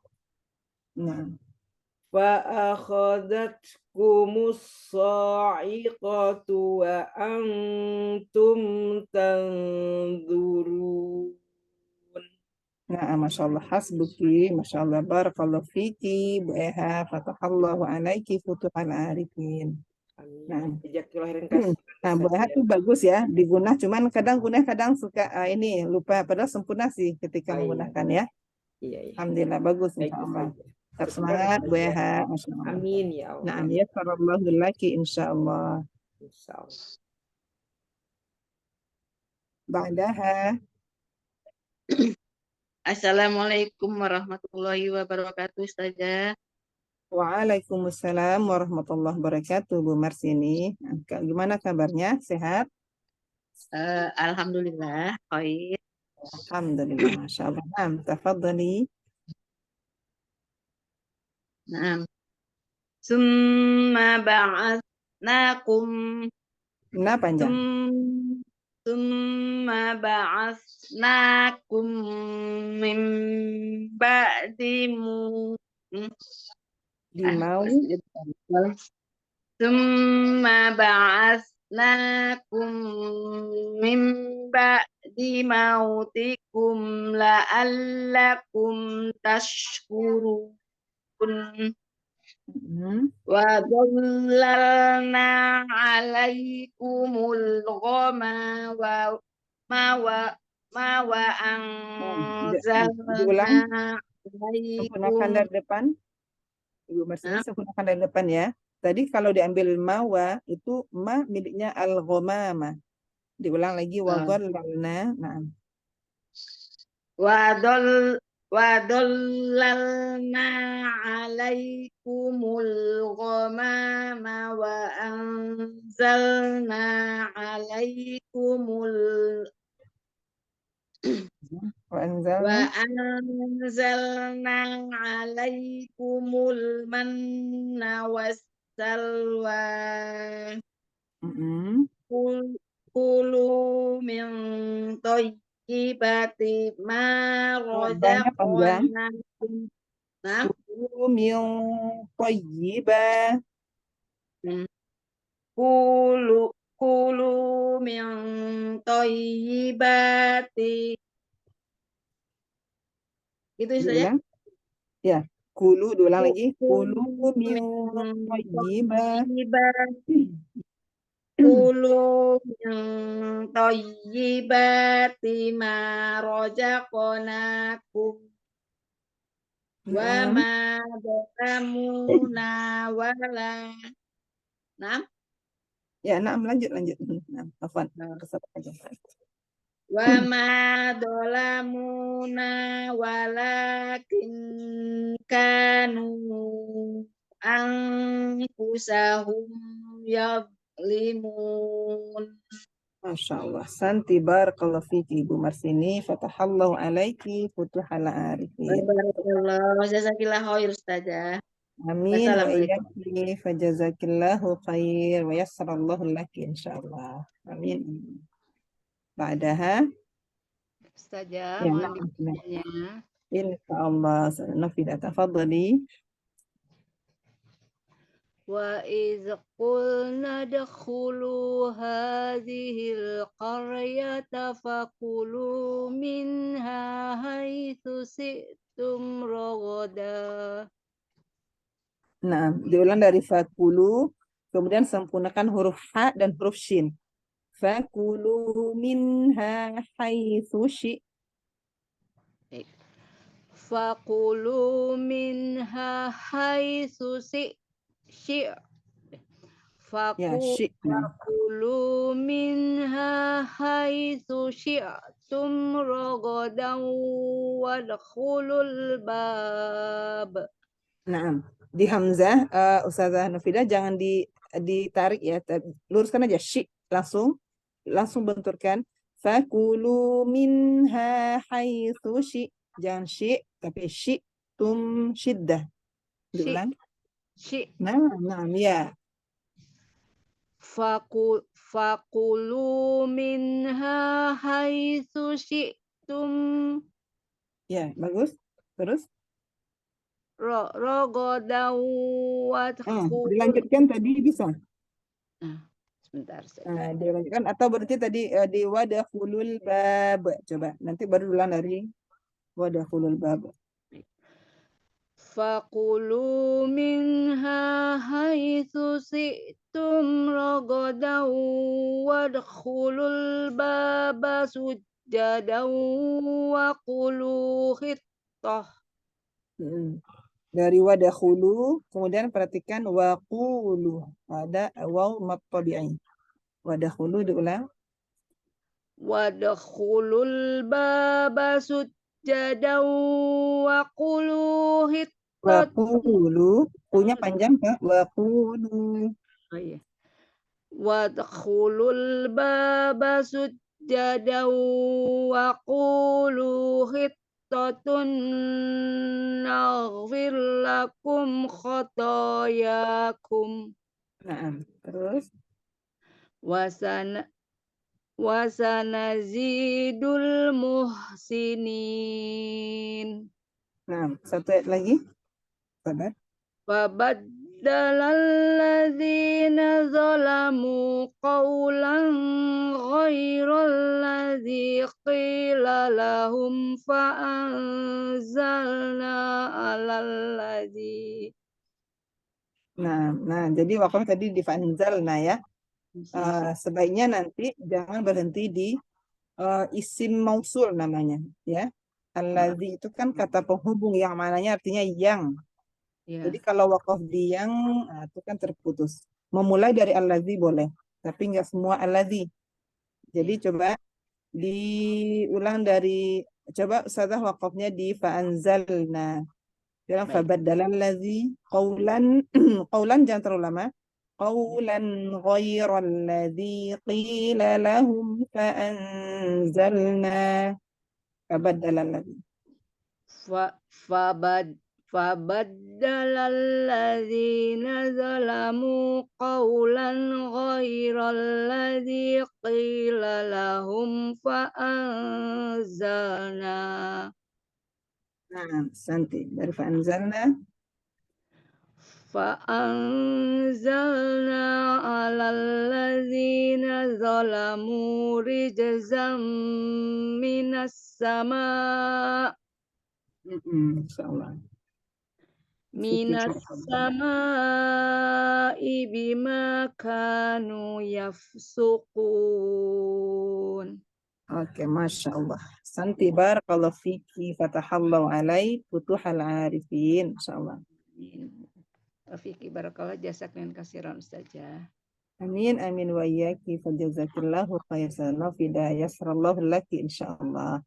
H: fa'akhadhatkumus sa'iqatu wa antum tanzurun.
A: Nah, Masya Allah, hasbuki, Masya Allah, barakallahu fiki, Bu Eha, fatahallahu alaiki futuhal arifin. Nah, nah, Bu Eha tuh bagus ya, digunah, cuman kadang suka ini lupa, padahal sempurna sih ketika menggunakan ya.
H: Iya.
A: Alhamdulillah, bagus insya Allah. Tetap semangat Bu Eha, Masya Allah.
H: Amin ya Allah.
A: Nah, ya sarallahu laki insya Allah.
H: Insya Allah.
A: Ba'daha.
G: Assalamualaikum warahmatullahi wabarakatuh, Ustazah.
A: Waalaikumsalam warahmatullahi wabarakatuh, Bu Marsini. Gimana kabarnya? Sehat?
G: Alhamdulillah, khair.
A: Alhamdulillah, Masya Allah. Tafadhali.
G: Naam. Summa ba'atsnakum.
A: Nah, panjang.
G: Summa ba'atsnakum min ba'dimu. Summa ba'atsnakum min ba'di mautikum la'allakum tashkurun. Wa dhallalna 'alaikumul ghama wa anzalna 'alaikum.
A: Sempurnakan dari depan. Ibu Marsini, sempurnakan dari depan ya. Tadi kalau diambil mawa itu ma miliknya al-ghamama. Diulang lagi wa dhallalna. Nah.
G: Wa dhallalna 'alaikumul ghamama wa anzalna 'alaikumul manna wassalwa. Kulu min thayyibati ma razaqnakum.
A: Kulu min thayyibah.
G: Kulu min thayyibati. Itu saja.
A: Ya, kulu diulang lagi. Kulu min thayyibah.
G: Kulu min thayyibati ma razaqnakum wa
A: Naam.
G: ma zalamuna wala. Naam.
A: Ya, naam, lanjut. Naam, afwan. Kesabar aja.
G: Wa ma zalamuna walakin kanu anfusahum yadlimun.
A: Masya Allah. Santi barakallahu fiki Ibu Marsini. Fatahallahu alaiki futuhal arifin.
G: Barakallah, jazakillah khair Ustazah.
A: Amin wa
G: Wassalamualaikum.
A: iyaki fajazakillahu khair wa yassarallahu laki insyaallah. Amin. Ba'daha
H: Ustazah,
A: ya
H: mohon
A: na'am.
H: dibacanya.
A: Insyaallah. Nafida tafadhali.
H: Wa iz qulna dakhulu hadhil qaryata fakulu minha haitsu si'tum ragada.
A: Nah, diulang dari fakulu, kemudian sempurnakan huruf ha dan huruf shin. Fakulu minha haitsu syi.
H: Fakulu minha haitsu syi'tum.
A: Ya, syi.
H: Fakulu minha haitsu syi'tum ragadan wadkhulul bab.
A: Nah, di hamzah Ustazah Nufida jangan ditarik ya, luruskan aja syi, langsung benturkan fakulu minha haitsu syi. Jangan syi tapi syi'tum syiddah. Diulang. Nah, ya.
H: Fakulu minha haitsu syi'tum.
A: Ya, bagus. Terus?
H: Ragadan wadkhul.
A: Dilanjutkan tadi bisa.
H: Sebentar
A: Nah,
H: saja.
A: dilanjutkan atau berarti tadi di wadakhulul bab. Coba nanti baru ulang dari wadakhulul bab.
H: Fakulu minha haitsu syi'tum ragadan wadkhulul baba sujjadan wa qulu hittah.
A: Dari wadakhulu, kemudian perhatikan waqulu. Ada waw mad tabi'i. Wadakhulu diulang.
H: Wadkhulul baba sujjadan wa qulu hittah.
A: Waqulu, punya panjang Kak. Waqulu.
H: Oh iya. Wadkhulul baba sujjadan wa qulu hittatun naghfir lakum khotoyakum.
A: Nah, terus
H: wasanazidul muhsinin.
A: nah, satu ayat lagi. Sabar.
H: Fabaddalal ladzina zalamu qawlan ghairal ladzi qila lahum fa'anzalna 'alal ladzi.
A: Nah, jadi wakafnya tadi di fa'anzalna ya. Sebaiknya nanti jangan berhenti di isim mausul namanya ya. Alladzi itu kan kata penghubung yang mananya artinya yang. Jadi kalau wakaf di yang itu kan terputus. Memulai dari alladzi boleh, tapi nggak semua alladzi. Jadi coba diulang dari, coba Ustazah wakafnya di fa'anzalna. Bilang fabaddalal ladzi qawlan qawlan jangan terlalu lama. Qawlan ghairal ladzi qila lahum fa'anzalna. Fabaddalal ladzi.
H: Fabaddalal ladzina zalamu qawlan ghairal ladzi qila lahum fa'anzalna.
A: Nah, santi dari fa'anzalna.
H: Fa'anzalna 'alal ladzina zalamu rijzam minas sama'.
A: Insyaallah.
H: minas samai bima kanu yafsukun.
A: Oke, Masya Allah. Santi barakallahu fiki, fatahallahu alai, futuhal arifin. Masya Allah.
H: Fiki barakallah jazakallahu khairan Ustazah.
A: Amin, amin wa iyaki, fajazakillahu khairan, fida yasrallahu laki, insyaallah.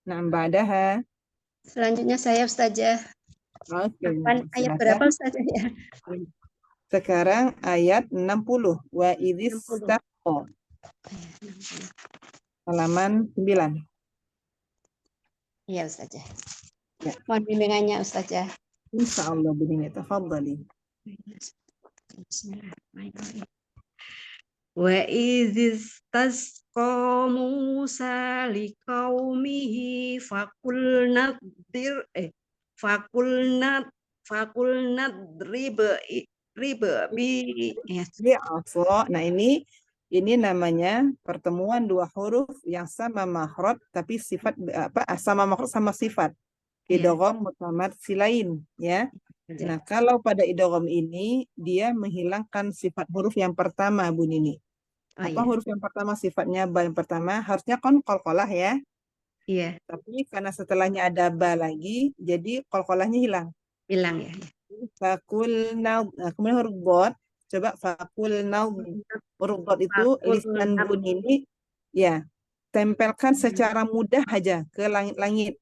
A: Nah, ba'daha.
G: Selanjutnya saya Ustazah.
A: Oke,
G: Ayat
A: silakan.
G: berapa Ustazah ya?
A: Sekarang ayat 60. Wa idhistasqa. Halaman 9.
G: Iya Ustazah.
A: Ya.
G: Mohon bimbingannya Ustazah.
A: Insyaallah begini, tafadhali.
G: Bismillahirrahmanirrahim.
I: Wa izistasqa Musa liqaumihi fakulnadrib bi
A: Bi'asa. Nah, ini namanya pertemuan dua huruf yang sama makhraj tapi sifat sama makhraj sama sifat. Idgham mutamattsilain ya. Nah, kalau pada idgham ini dia menghilangkan sifat huruf yang pertama, Bu Nini. Apa huruf yang pertama sifatnya ba yang pertama harusnya kan qalqalah ya.
I: Iya,
A: Tapi karena setelahnya ada ba lagi, jadi qalqalahnya hilang.
I: hilang ya.
A: Fakulna, nah, kemudian huruf dot, coba fakulna, huruf dot itu lisan Bu Nini ya, tempelkan secara mudah aja ke langit-langit.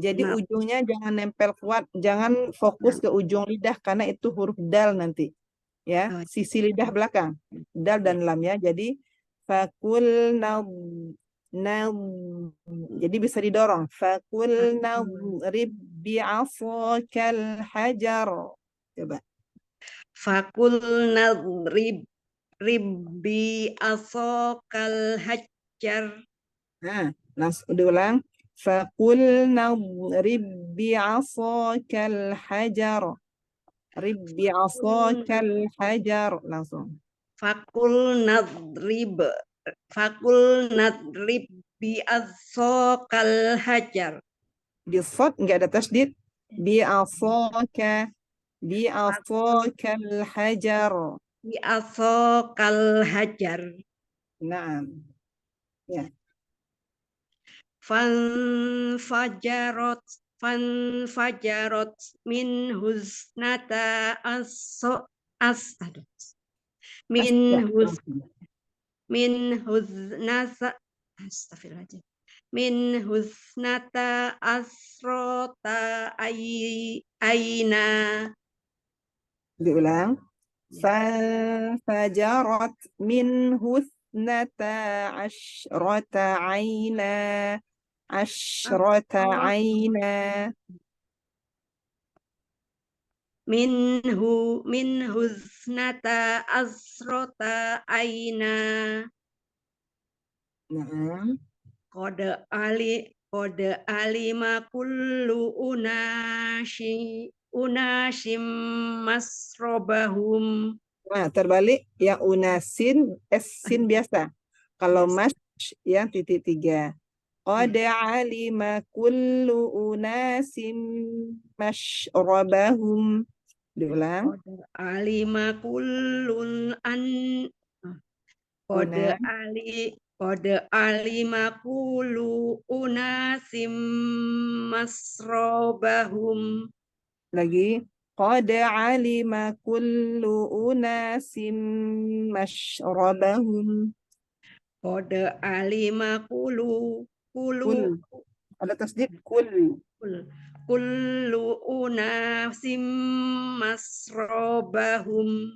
A: Jadi
I: Maaf.
A: ujungnya jangan nempel kuat, jangan fokus ke ujung lidah karena itu huruf dal nanti. Ya, sisi lidah belakang. Dal dan lam ya. Jadi fakul jadi bisa didorong. Fakul nadrib bi'asakal hajar. Coba.
I: Fakul nadrib bi asokal hajar.
A: Nah, langsung diulang. Fakul nadrib bi'asakal hajar. Ribbi asakal hajar. Langsung.
I: Fakul nadrib bi asokal hajar.
A: Di shad nggak ada tasdid. Bi asakal hajar.
I: Bi asokal hajar.
A: Nah, ya.
I: Fanfajarot min husnata astagfirullahaladzim. Min husnata asrota aina.
A: Diulang. Fanfajarat min husnata ashrata aina. Ashrata aina.
I: Min husnata asrota aina.
A: Nah.
I: Qad alima kullu unasim masrobahum.
A: Nah, terbalik yang unasin sin biasa. Kalau mas yang titik 3. Qad alima kullu unasim mashrabahum. Diulang.
I: Qad alima kullun Qad alima kullu unasim masrobahum.
A: Lagi. Qad alima kullu unasim mashrabahum.
I: Qad alima kullu
A: Ada tasdid kullu
I: unasim masrobahum.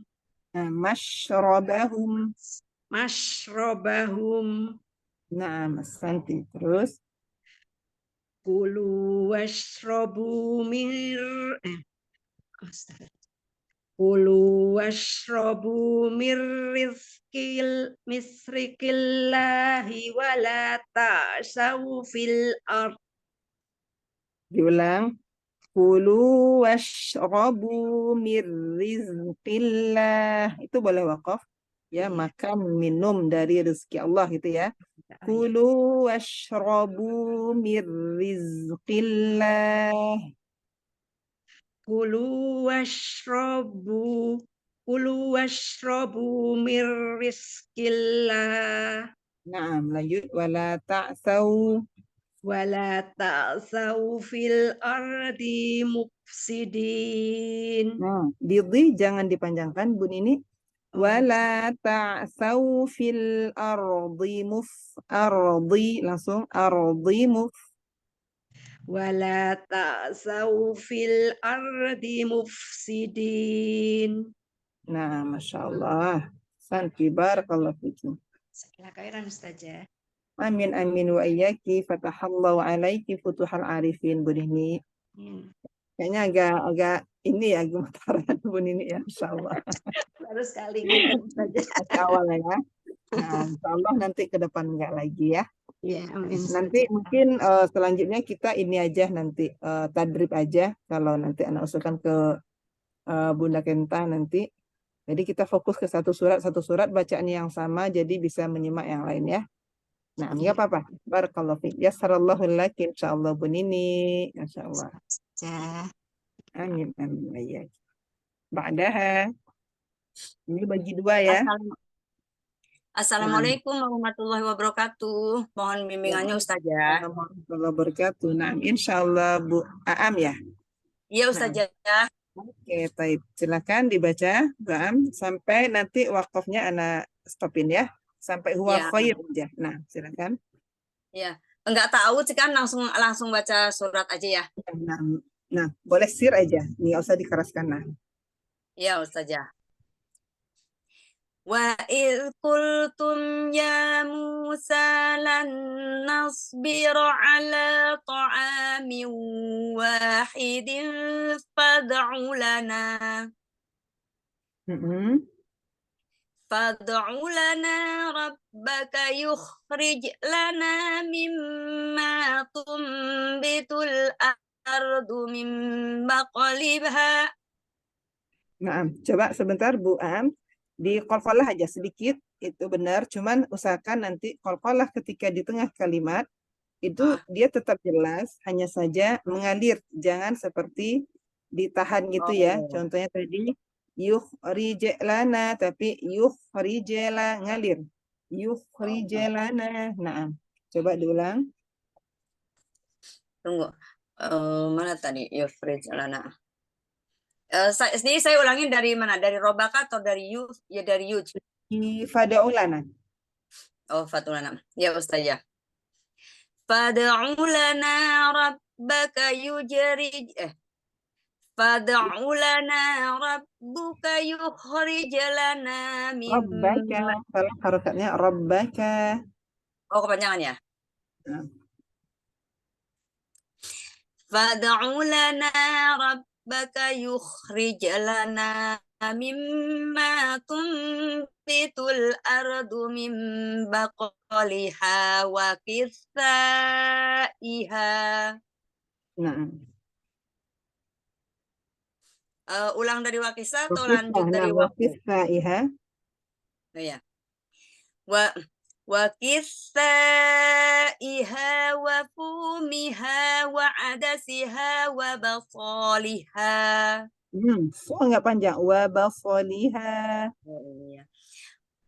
A: Nah, mashrabahum. Nah, Mas Santi. Terus.
I: Kulu washrobu mir misrikillahi wala ta'saw fil ard.
A: Diulang. Kulu washrabu mir rizqillah. Itu boleh wakaf. Ya, makan minum dari rezeki Allah gitu ya. Kulu washrabu mir rizqillah.
I: Kulu washrobu mir rizkillah.
A: Naam, lanjut. Wala ta'thaw.
I: Wala ta'saw fil ardi mufsidin.
A: Nah, di jangan dipanjangkan bun ini. Wala ta'thaw fil ardi langsung ardi
I: Wala ta'saw fil ardi mufsidin.
A: Nah, Masya Allah. Santi barakallahu fikum.
G: Sekian khairan Ustazah.
A: Amin amin wa iyyaki fatahallahu alaiki futuhal arifin bun ini. Kayaknya agak ini ya gemetaran bun ini ya, Insya Allah.
G: Baru sekali gitu Ustazah.
A: Masih awal ya. Nah, Insya Allah nanti ke depan enggak lagi ya.
G: Ya, amin.
A: Nanti mungkin selanjutnya kita ini aja nanti tadrib aja kalau nanti anak usulkan ke Bunda Kenta nanti. Jadi kita fokus ke satu surat bacaannya yang sama jadi bisa menyimak yang lain ya. Nah, enggak apa-apa. Barakallahu fiik. Yassarallahu laki insyaallah bun ini. Insyaallah.
G: Ustazah.
A: Amin amin ya. Ba'daha. Ini bagi dua ya.
J: Assalamualaikum warahmatullahi wabarakatuh. Mohon bimbingannya Ustazah.
A: Warahmatullahi wabarakatuh. Nah, insyaallah Bu Aam ya.
J: Iya Ustazah.
A: Oke, baik. Silakan dibaca, Bu Aam, sampai nanti wakafnya anak stopin ya. Sampai huwa
J: Ya.
A: khair aja. Nah, silakan.
J: Iya. Enggak tahu sih kan langsung baca surat aja ya.
A: Nah, boleh sir aja. Nggak usah dikeraskan. Nah.
J: Iya Ustazah. Wa idh qultum ya Musa lan nasbira ala ta'amin wahidin fad'u lana فادع لنا ربك يخرج لنا مما تنبت الأرض من بقلها.
A: Nah, coba sebentar Bu Am, di qalqalah aja sedikit, itu benar, cuman usahakan nanti qalqalah ketika di tengah kalimat, itu dia tetap jelas, hanya saja mengalir, jangan seperti ditahan gitu ya. Contohnya tadi, yukhrij lana, tapi yukhrij la ngalir. Yukhrij lana. Nah, coba diulang.
J: Tunggu. Mana tadi? Yukhrij lana. Ini saya ulangin dari mana? Dari robaka atau dari yu? Ya dari yu.
A: Fada'u lana.
J: Oh, fatulana. Ya Ustazah. Fad'u lana rabbaka yujrij Fad'u lana rabbuka yukhrij lana
A: Rabbaka. Kalau harokatnya rabbaka.
J: Oh, kepanjangan ya? Fad'u lana rabbaka yukhrij lana mimma tunbitul ardu min baqaliha wa kithaiha.
A: Nah.
J: Ulang dari wakisa atau lanjut dari
A: wakisa?
J: Oh ya. Wa kithaiha wa fumiha wa adasiha wa basaliha.
A: Enggak panjang. Wa basaliha.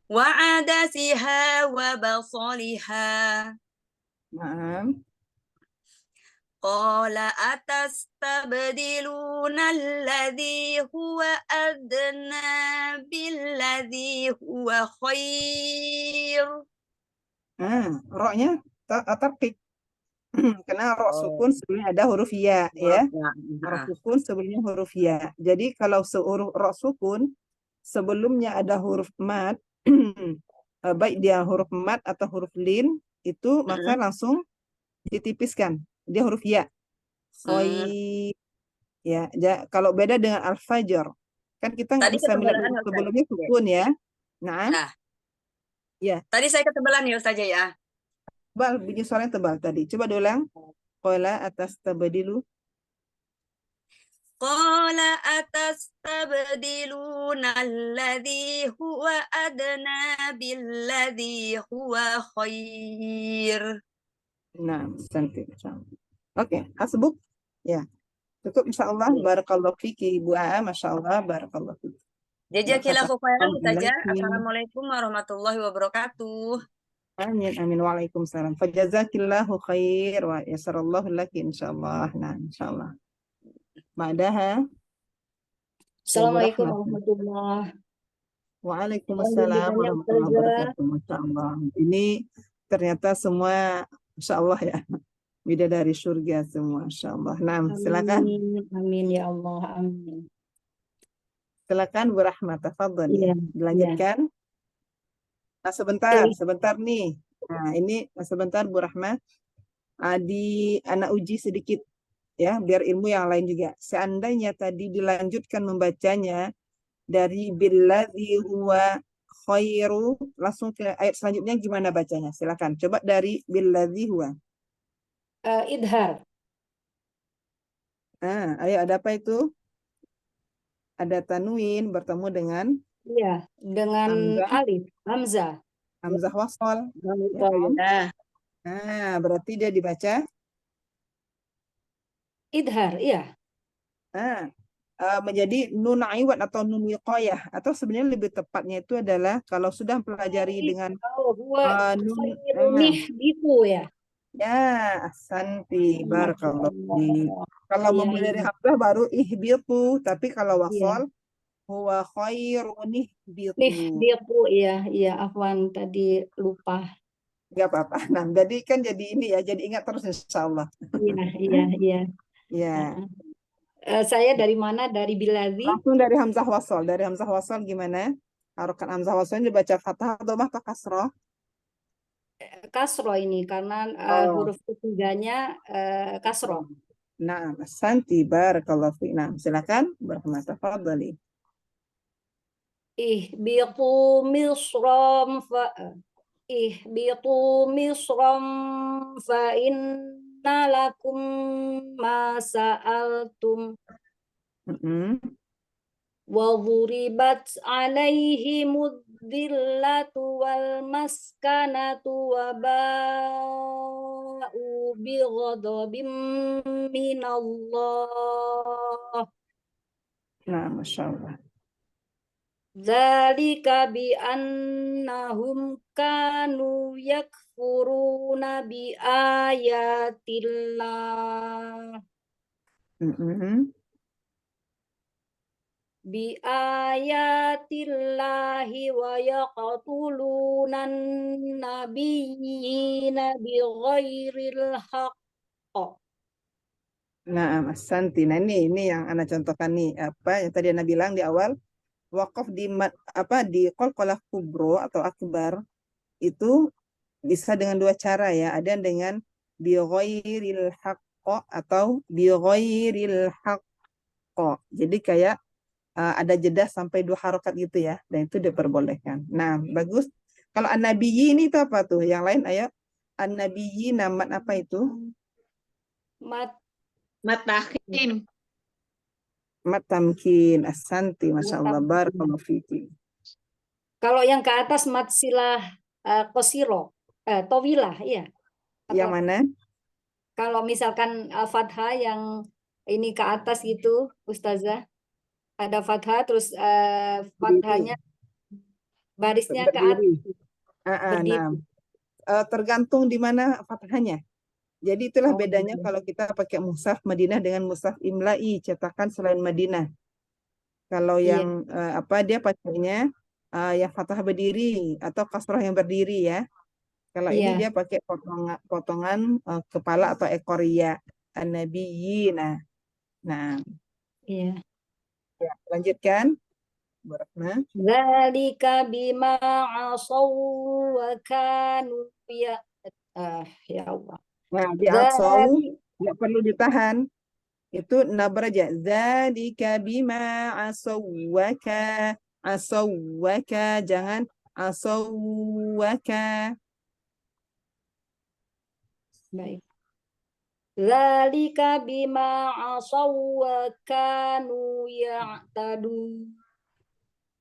J: Wa adasiha wa basaliha.
A: Naam.
J: Qala atastabdiluna alladhi huwa adna billadhi huwa khair.
A: Roknya terpik. Karena rok sukun sebelumnya ada huruf ya, ya. Rok sukun sebelumnya huruf ya. Jadi kalau rok sukun sebelumnya ada huruf mat, baik dia huruf mat atau huruf lin, itu maka langsung ditipiskan. Dia huruf ya. Khair. Ya, kalau beda dengan al-fajr, kan kita nggak bisa melihat sebelumnya sukun ya. Nah. Ya.
J: Tadi saya ketebalan ya Ustazah ya.
A: Tebal, bunyi suaranya tebal tadi. Coba diulang. Qala atastabdilu.
J: Qala atastabdiluna alladhi huwa adna billadhi huwa khair.
A: Nah, cantik. Oke, hasbuk. Ya. Cukup insyaallah. Barakallahu fiki Bu A, masyaallah, barakallahu fiki.
J: Jazakillahu khairan Ustazah.
A: Ilahi.
J: Assalamualaikum warahmatullahi wabarakatuh.
A: Amin amin waalaikumsalam. Fajazakillahu khair wa yasarallahu laki insyaallah. Nah, insyaallah. Ma'daha.
K: Assalamualaikum
A: Rahmat.
K: warahmatullahi
A: Waalaikumsalam warahmatullahi wabarakatuh. Masya Allah. Ini ternyata semua Masya Allah ya. Bidadari surga semua. Masya Allah. Nah, silakan.
K: Amin, amin ya Allah, amin.
A: Silakan Bu Rahmat. Tafadhal.
K: Iya,
A: Dilanjutkan. Nah, sebentar nih. Nah, ini sebentar Bu Rahmat. Anak uji sedikit ya, biar ilmu yang lain juga. Seandainya tadi dilanjutkan membacanya dari billadzi huwa khairu, langsung ke ayat selanjutnya gimana bacanya? Silakan. Coba dari billadzi huwa.
K: Idhar.
A: Ayo ada apa itu? Ada tanwin bertemu dengan
K: Iya, dengan
A: Hamzah.
K: alif, hamzah.
A: Hamzah wasol.
K: Ya.
A: Berarti dia dibaca
K: Idhar, iya.
A: Menjadi nun iwad atau nun wiqayah, atau sebenarnya lebih tepatnya itu adalah kalau sudah mempelajari dengan nun
K: gitu ya.
A: Ya, Santi, barakallahu. Kalau
K: Iya,
A: memulai dari
K: iya.
A: hamzah baru ihbitu, tapi kalau wasol huwa khairun ihbitu.
K: Ihbitu, iya, afwan tadi lupa.
A: Enggak apa-apa. Nah, jadi kan jadi ini ya, jadi ingat terus insyaallah.
K: Iya.
A: Ya.
K: Saya dari mana? Dari billadzi?
A: Langsung dari hamzah wasol. Dari hamzah wasol gimana? Harokat hamzah wasol ini dibaca fathah atau kasroh?
K: Kasroh ini karena huruf ketiganya kasroh.
A: Nah, Santi, barakallahu fiik. Nah, silakan Rahmat, tafadhali.
K: Ihbitu misram fa inna lakum ma sa'altum wa dhuribat alaihimud dhillatu wal maskanatu wa ba'u bi ghadabin minallah.
A: Nah, Masya Allah.
K: Dzalika bi annahum kanu yakfuruna bi ayatillah. Bi ayatillahi wa yaqtulunan nabiyyina bi ghairil haqq.
A: Nah, Mas Santi. Nah, ini yang Ana contohkan nih, apa yang tadi Ana bilang di awal, waqaf di qalqalah kubro atau akbar itu bisa dengan dua cara ya. Ada dengan bi ghairil haqq atau bi ghairil haqq. Jadi kayak ada jeda sampai 2 harokat gitu ya, dan itu diperbolehkan. Nah, bagus. Kalau an-nabiyyi ini itu apa tuh? Yang lain ayo. An-nabiyyi namat apa itu?
K: Mat
F: Tamkin.
A: Mat tamkin. As-santi, Masya Allah. Barakallahu fiki.
K: Kalau yang ke atas mat silah qasiro, tawilah, iya.
A: Yang mana?
K: Kalau misalkan fathah yang ini ke atas gitu, Ustazah. Ada fathah terus fathahnya barisnya ke atas.
A: Nah, tergantung di mana fathahnya. Jadi itulah bedanya kalau kita pakai mushaf Madinah dengan mushaf Imla'i, cetakan selain Madinah. Kalau yang dia pakainya yang fathah berdiri atau kasrah yang berdiri ya. Kalau ini dia pakai potongan kepala atau ekor ya. An-nabiyyina. Nah.
K: Iya.
A: Ya, lanjutkan. Barakna.
K: Dzalika bima asaw wa kanu ya Allah.
A: Nah, di asaw nggak perlu ditahan. Itu nabraja. Dzalika bima asaw wa jangan asaw wa ka.
K: Baik. Dzalika bima asaw wa kanu ya'tadun.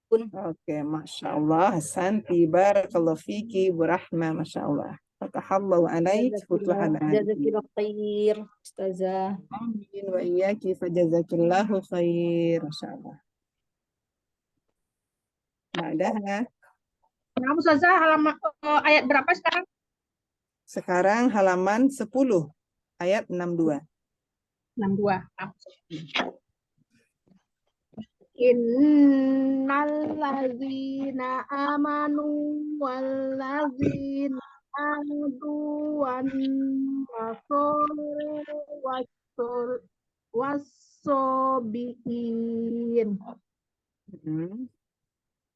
A: Oke, Masya Allah. Santi, barakallahu fiki, Bu Rahma, Masya Allah. Fatahallahu alaik futuhal arifin.
K: Jazakillah khair, Ustazah.
A: Amin wa iyyaki fajazakillahu khair. Masyaallah. Ba'daha.
F: Nah, Ustazah, halaman ayat berapa sekarang?
A: Sekarang halaman 10 ayat 62.
F: 62. Innallazina amanu wallazina adu wan nasor wassobiin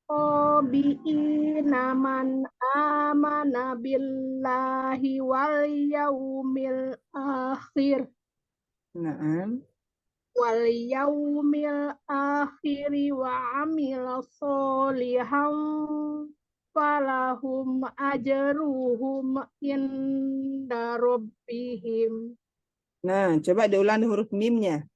F: Sobiina man amana billahi wal yaumil akhir
A: Naam.
F: wal yaumil akhiri wa amila solihan falahum ajruhum inda rabbihim.
A: Nah, coba diulang di huruf mimnya.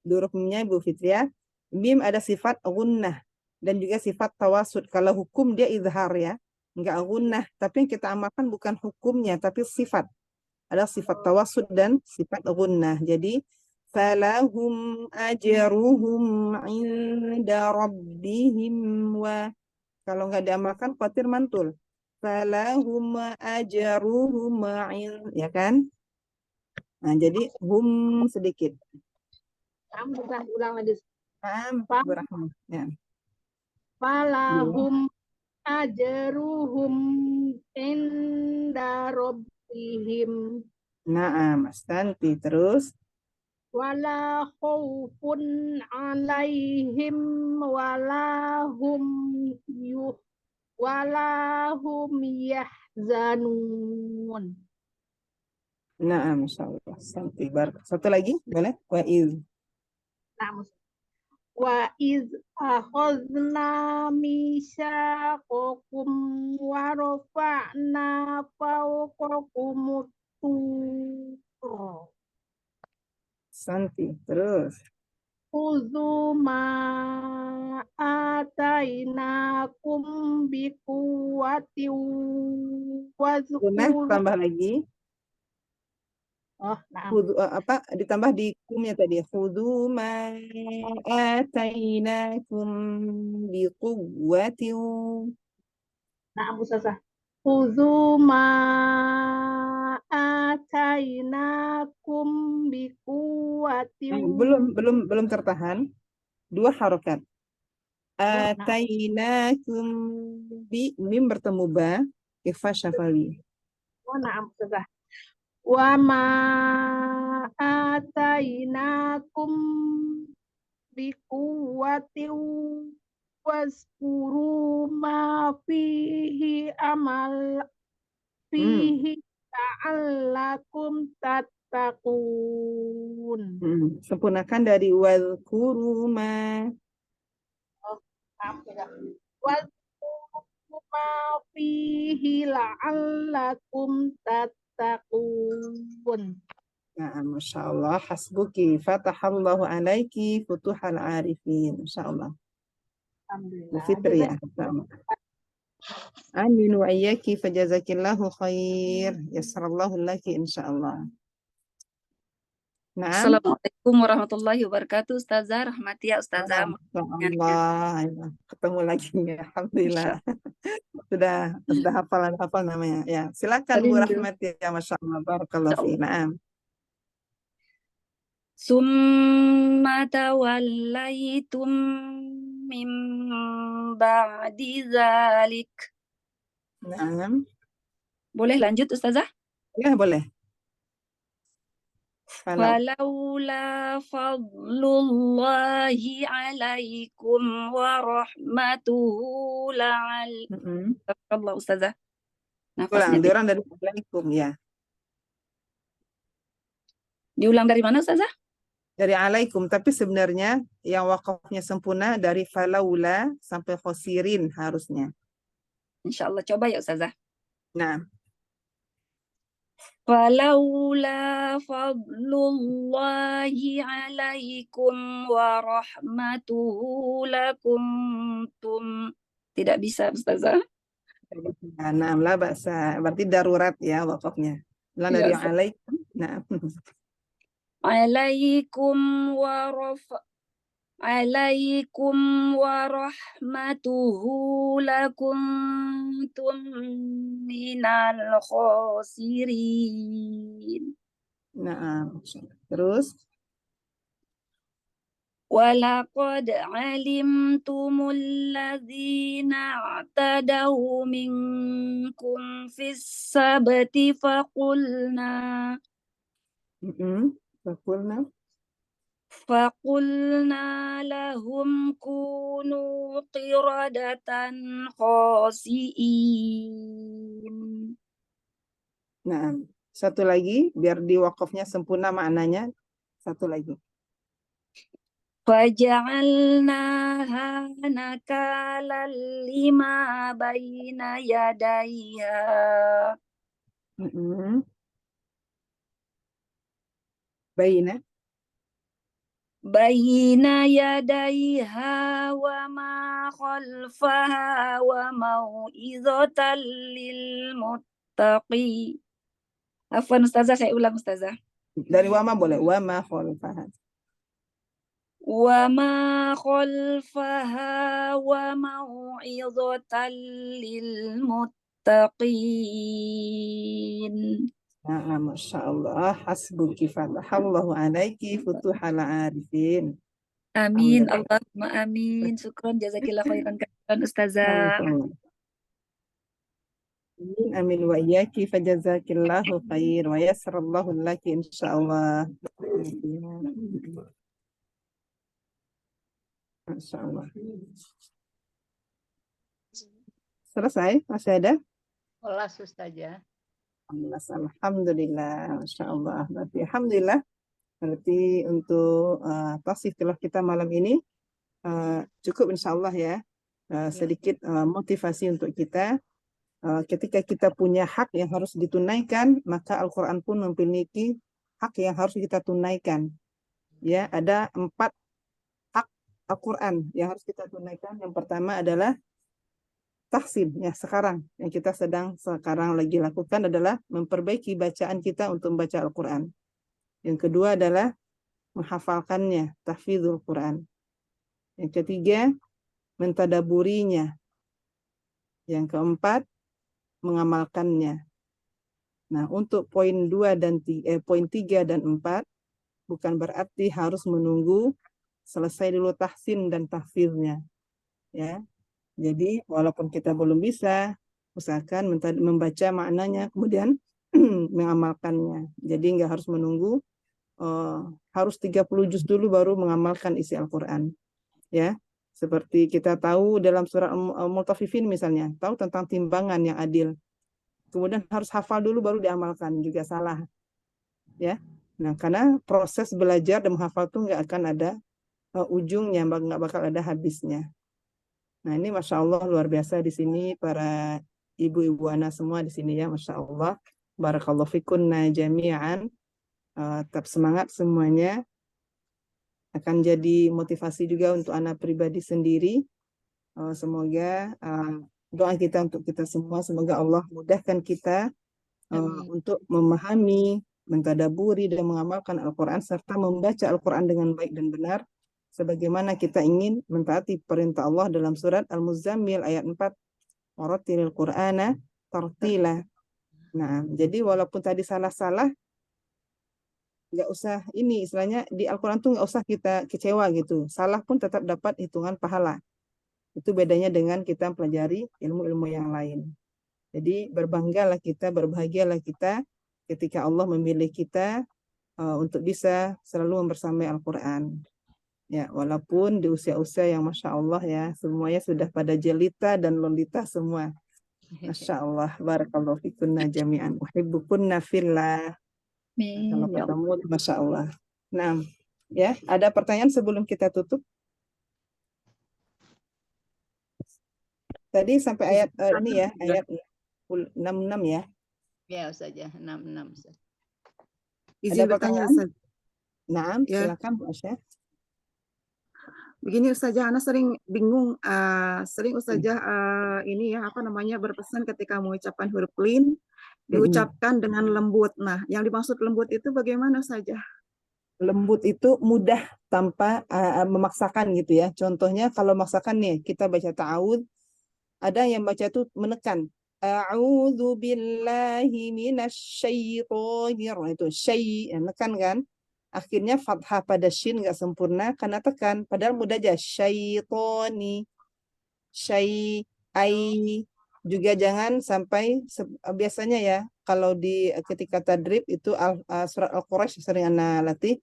A: Di huruf mimnya Ibu Fitriah. Mim ada sifat gunnah dan juga sifat tawasud. Kalau hukum dia izhar ya, enggak gunnah. Tapi yang kita amalkan bukan hukumnya, tapi sifat. Ada sifat tawasud dan sifat gunnah. Jadi falahum ajruhum inda rabbihim wa, kalau enggak diamalkan khawatir mantul. Falahum ajruhum ya kan? Nah, jadi hum sedikit.
F: Ulang lagi.
A: Berahmat. Ya.
F: Falahum ajruhum inda rabbihim.
A: Naam, astanti. Terus
F: Wala khaufun alaihim wala hum yahzanun.
A: naam, insyaallah. Astanti. Satu lagi, boleh? Wa iz.
F: Wa iz akhadna mitsaqakum wa rafa'na fawqakum tur.
A: Santi. Terus
F: Khudzu ma atainakum biquwwatin wazkuru.
A: tambah lagi. Apa ditambah di kumnya tadi? Khudzu ma atainakum biquwwatin.
F: Nah, Abu Sasa. Khudzu ma atainakum biquwwatin.
A: Belum tertahan. 2 harokat. Atainakum bi, mim bertemu ba, ikhfa syafawi.
F: Nah, Abu Sasa. Wa ma atainakum biquwwatin wazkuru ma fihi la'allakum tattaqun.
A: Sempurnakan dari wazkuru ma.
F: Wazkuru ma fihi la'allakum tattaqun.
A: Nah, Masya Allah, hasbuki, fatahallahu alaiki, futuhal arifin, Masya Allah.
F: Alhamdulillah.
A: Fitriah. Amin wa iyyaki fajazakillahu khair. Yassarallahu laki insyaallah. Nah.
L: Assalamualaikum warahmatullahi wabarakatuh. Ustazah, rahmati ya Ustazah.
A: Allah, ketemu lagi ya. Alhamdulillah. Sudah hafal namanya. Ya, silakan Bu Rahmati ya, Masya Allah. Barakallahu fi. Naam.
L: Summa tawallaitum min ba'di zalik.
A: Naam.
L: Boleh lanjut Ustazah?
A: Ya, boleh.
L: Falaula fadlullahi alaikum wa rahmatuhu Allah Ustazah.
A: Diulang dari alaikum ya.
L: Diulang dari mana Ustazah?
A: Dari alaikum, tapi sebenarnya yang wakafnya sempurna dari falaula sampai khosirin harusnya.
L: Insyaallah, coba ya Ustazah.
A: Nah.
L: Falaula fadlullahi alaikum wa rahmatuhu lakuntum. Tidak bisa Ustazah.
A: Nah, la ba'sa. Berarti darurat ya wakafnya. Lah dari
L: Iya.
A: alaikum. Nah.
L: Alaikum alaikum warahmatuhu lakuntum minal khosirin.
A: Nah, terus
L: Walaqad alimtumul ladzina i'tadaw minkum fis sabti faqulna فقلنا لهم كونوا قردة خاسئين.
A: Nah, satu lagi biar di wakafnya sempurna maknanya. Satu lagi.
L: فجعلناها نكالا لما بين يديها. بين يديها وما خلفها وموعظة للمتقين. Afwan Ustazah, saya ulang Ustazah.
A: Dari wama boleh. Wama khalfaha.
L: وما خلفها وموعظة للمتقين.
A: Masya Allah, hasbuki fatahallahu alaiki futuhal arifin.
L: Amin, Allahumma amin. Syukron, jazakillah khairan kasiran Ustazah.
A: Amin wa iyaki fajazakillahu khair wa yassarallahu laki insyaallah. Masya Allah. Selesai? Masih ada?
H: Kelas Ustazah.
A: Alhamdulillah, Masya Allah. Berarti Alhamdulillah. Berarti untuk tasih tilah kita malam ini cukup insya Allah ya. Sedikit motivasi untuk kita. Ketika kita punya hak yang harus ditunaikan, maka Al-Quran pun memiliki hak yang harus kita tunaikan. Ya, ada 4 hak Al-Quran yang harus kita tunaikan. Yang pertama adalah tahsin, ya sekarang yang kita sekarang lagi lakukan adalah memperbaiki bacaan kita untuk membaca Al-Quran. Yang kedua adalah menghafalkannya, tahfidzul Quran. Yang ketiga, mentadaburinya. Yang keempat, mengamalkannya. Nah, untuk poin 3 dan 4 bukan berarti harus menunggu selesai dulu tahsin dan tahfidznya. Ya. Jadi walaupun kita belum bisa, usahakan membaca maknanya, kemudian mengamalkannya. Jadi nggak harus menunggu, harus 30 juz dulu baru mengamalkan isi Al-Quran. Ya, seperti kita tahu dalam surah Al-Mutaffifin misalnya, tahu tentang timbangan yang adil. Kemudian harus hafal dulu baru diamalkan, juga salah. Ya, nah karena proses belajar dan menghafal itu nggak akan ada ujungnya, nggak bakal ada habisnya. Nah ini Masya Allah luar biasa di sini para ibu-ibu anak semua di sini ya, Masya Allah. Barakallahu fikunna jami'an. Tetap semangat semuanya. Akan jadi motivasi juga untuk anak pribadi sendiri. Semoga doa kita untuk kita semua, semoga Allah mudahkan kita untuk memahami, mentadaburi dan mengamalkan Al-Quran serta membaca Al-Quran dengan baik dan benar. Sebagaimana kita ingin mentaati perintah Allah dalam surat Al-Muzammil ayat 4. Warattilil Qur'ana tartila. Nah, jadi walaupun tadi salah-salah, nggak usah ini istilahnya di Al-Quran tuh nggak usah kita kecewa gitu. Salah pun tetap dapat hitungan pahala. Itu bedanya dengan kita pelajari ilmu-ilmu yang lain. Jadi berbanggalah kita, berbahagialah kita ketika Allah memilih kita untuk bisa selalu membersamai Al-Quran. Ya, walaupun di usia-usia yang Masya Allah ya, semuanya sudah pada jelita dan lolita semua. Masya Allah, barakallahu fikunna jami'an. Uhibbukunna fillah. Kalau ketemu, Masya Allah. Nah, ya, ada pertanyaan sebelum kita tutup? Tadi sampai ayat ini ya, ayat 66 ya.
H: Ya, Ustazah, 66.
A: Ada pertanyaan? Nah, silakan Bu Asya.
B: Begini Ustazah, Ana sering bingung, sering Ustazah ini ya apa namanya berpesan ketika mengucapkan huruf lin diucapkan dengan lembut. Nah, yang dimaksud lembut itu bagaimana Ustazah?
A: Lembut itu mudah tanpa memaksakan gitu ya. Contohnya kalau memaksakan nih, kita baca ta'awud, ada yang baca tuh menekan. A'udzu billahi minasyaitonir. Itu syai, menekan kan? Akhirnya fathah pada shin nggak sempurna karena tekan. Padahal mudah aja. Syaitoni, syai, ai. Juga jangan sampai biasanya ya kalau di ketika tadrib itu surat Al-Quraisy sering ana latih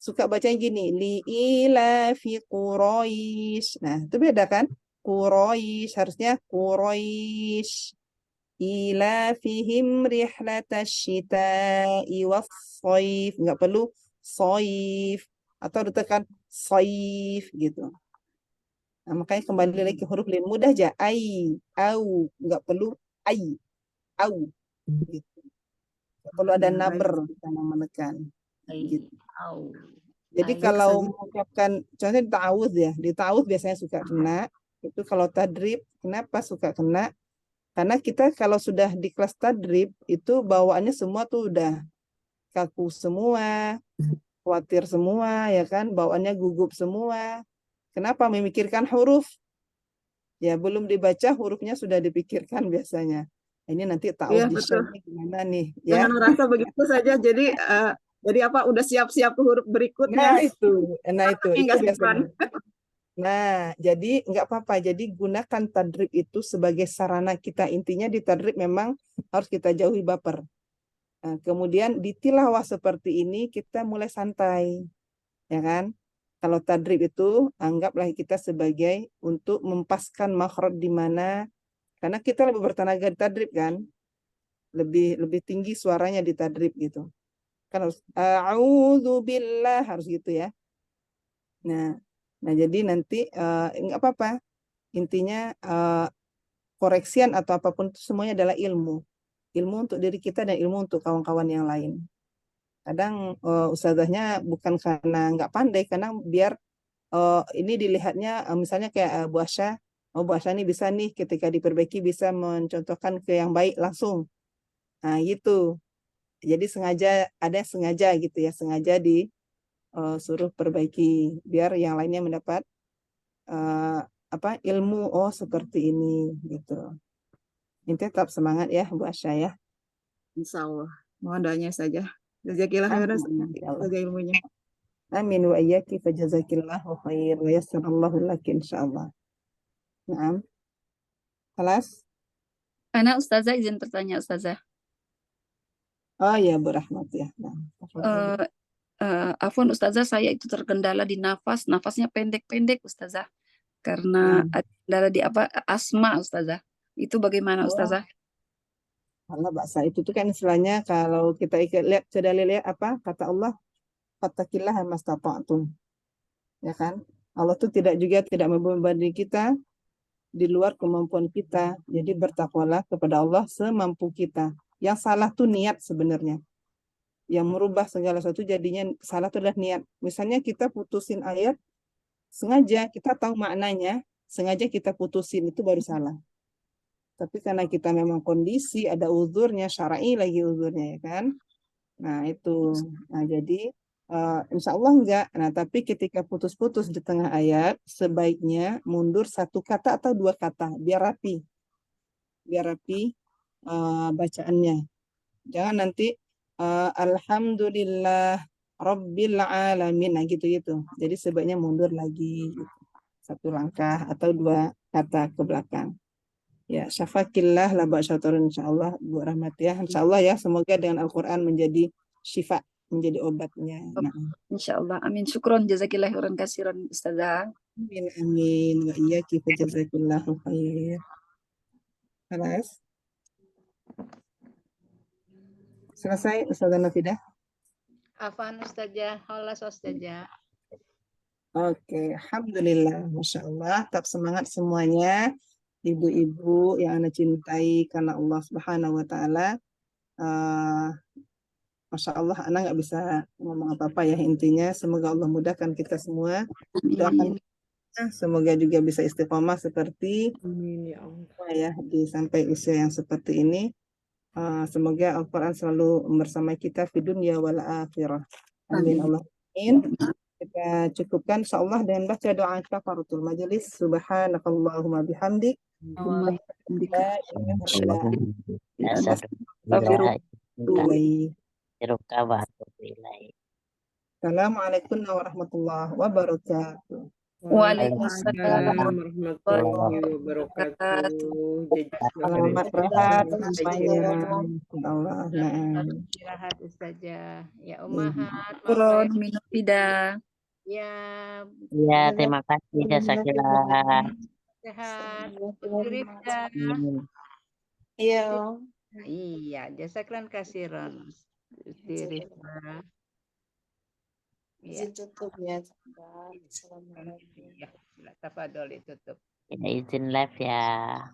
A: suka bacanya gini, li ila fi Quraisy. Nah, itu beda kan? Quraisy harusnya Quraisy. Ila fihim rihlatash syita'i was-shaif. Enggak perlu shaif atau ditekan shaif gitu. Nah, makanya kembali lagi ke huruf lin mudah aja. Ai, au, enggak perlu ai, au gitu. Enggak perlu ada naber karena menekan. Gitu. Jadi kalau mengucapkan, contohnya di ta'awudz ya, di ta'awudz biasanya suka kena. Itu kalau tadrib, kenapa suka kena? Karena kita kalau sudah di kelas tadrib, itu bawaannya semua tuh udah kaku semua, khawatir semua, ya kan? Bawaannya gugup semua. Kenapa? Memikirkan huruf. Ya, belum dibaca hurufnya sudah dipikirkan biasanya. Ini nanti
B: Iya,
A: ta'awudz
B: betul.
A: gimana nih? Ya.
B: Jangan merasa begitu saja. Jadi apa udah siap-siap ke huruf berikutnya.
A: Nah itu
B: Nggak
A: biasanya. Nah, jadi nggak apa-apa. Jadi gunakan tadrib itu sebagai sarana kita. Intinya di tadrib memang harus kita jauhi baper. Nah, kemudian di tilawah seperti ini kita mulai santai, ya kan? Kalau tadrib itu anggaplah kita sebagai untuk mempaskan makhraj di mana, karena kita lebih bertenaga di tadrib kan, lebih tinggi suaranya di tadrib gitu. Kan harus a'udzubillah harus gitu ya. Nah, jadi nanti nggak apa-apa. Intinya koreksian atau apapun itu semuanya adalah ilmu. Ilmu untuk diri kita dan ilmu untuk kawan-kawan yang lain. Kadang ustazahnya bukan karena nggak pandai, karena biar ini dilihatnya misalnya kayak Bu Asya, Bu Asya ini bisa nih ketika diperbaiki bisa mencontohkan ke yang baik langsung. Nah gitu. Jadi ada yang sengaja gitu ya, sengaja suruh perbaiki biar yang lainnya mendapat ilmu seperti ini gitu. Intinya tetap semangat ya Bu Asya ya.
B: Insya Allah. Mohon doanya saja. Jazakillah khairan semoga ilmunya.
A: Amin wa iyyaki fa jazakillahu khair wa yassarallahu laki insyaallah. Naam. Kelas?
L: Ana Ustazah izin bertanya Ustazah.
A: Oh ya Bu Rahmat ya. Nah,
L: Afwan Ustazah, saya itu terkendala di nafasnya pendek-pendek Ustazah. Karena ada kendala di asma Ustazah. Itu bagaimana Ustazah?
A: Allah bahasa itu tuh kan istilahnya kalau kita lihat apa kata Allah, fattaqillaha mastata'tum. Ya kan? Allah tuh tidak membebani kita di luar kemampuan kita. Jadi bertakwalah kepada Allah semampu kita. Yang salah tuh niat sebenarnya. Yang merubah segala sesuatu jadinya salah itu adalah niat. Misalnya kita putusin ayat, sengaja kita tahu maknanya, sengaja kita putusin, itu baru salah. Tapi karena kita memang kondisi, ada uzurnya, syar'i lagi uzurnya ya kan. Nah itu, jadi insya Allah enggak. Nah tapi ketika putus-putus di tengah ayat, sebaiknya mundur satu kata atau dua kata, biar rapi bacaannya. Jangan nanti alhamdulillah rabbil alamin, nah gitu. Jadi sebaiknya mundur lagi gitu. Satu langkah atau dua kata ke belakang. Ya, syafakillah la ba'syaturun insyaallah Bu Rahmat ya. Insyaallah ya, semoga dengan Al-Qur'an menjadi syifa, menjadi obatnya. Nah.
L: Insyaallah. Amin. Syukron jazakillah khairan katsiran Ustazah.
A: Amin. Wa iyyaki fa jazakillahu khair. Kelas? Selesai Ustazah Nafidah?
H: Afan Ustazah, holas Ustazah.
A: Oke, alhamdulillah, masya Allah. Tetap semangat semuanya, ibu-ibu yang Anda cintai karena Allah Subhanahu Wa Taala. Masya Allah, Anda nggak bisa ngomong apa-apa ya, intinya semoga Allah mudahkan kita semua. Doakan Semoga juga bisa istiqomah seperti
M: Amin ya Allah.
A: ya di sampai usia yang seperti ini. Semoga Al-Quran selalu bersama kita di dunia wal akhirah. Amin.
L: Amin.
A: Allah. Amin. Kita cukupkan insyaallah dengan baca doa kafaratul majelis. Subhanakallahumma bihamdik.
L: Allahumma bihamdika.
A: La ilaha illa anta
C: Astaghfirullah.
A: ilaik.
C: Astaghfirullah.
A: Assalamualaikum warahmatullahi wabarakatuh.
L: Waalaikumsalam
M: Waalaikumsalam warahmatullahi wabarakatuh.
A: Selamat rehat semuanya. Allah. Nah.
H: Istirahat Ustazah. Ya Ummahat.
L: Syukron minum fida.
H: Ya.
C: Ya, terima kasih Jasakillah.
H: Sehat. Rifda.
A: Iya.
H: Iya, jasaklan kasiron. Rifda. Iya.
K: Tutup ya.
H: Iya, tafadhol ditutup.
C: Ya, izin live ya.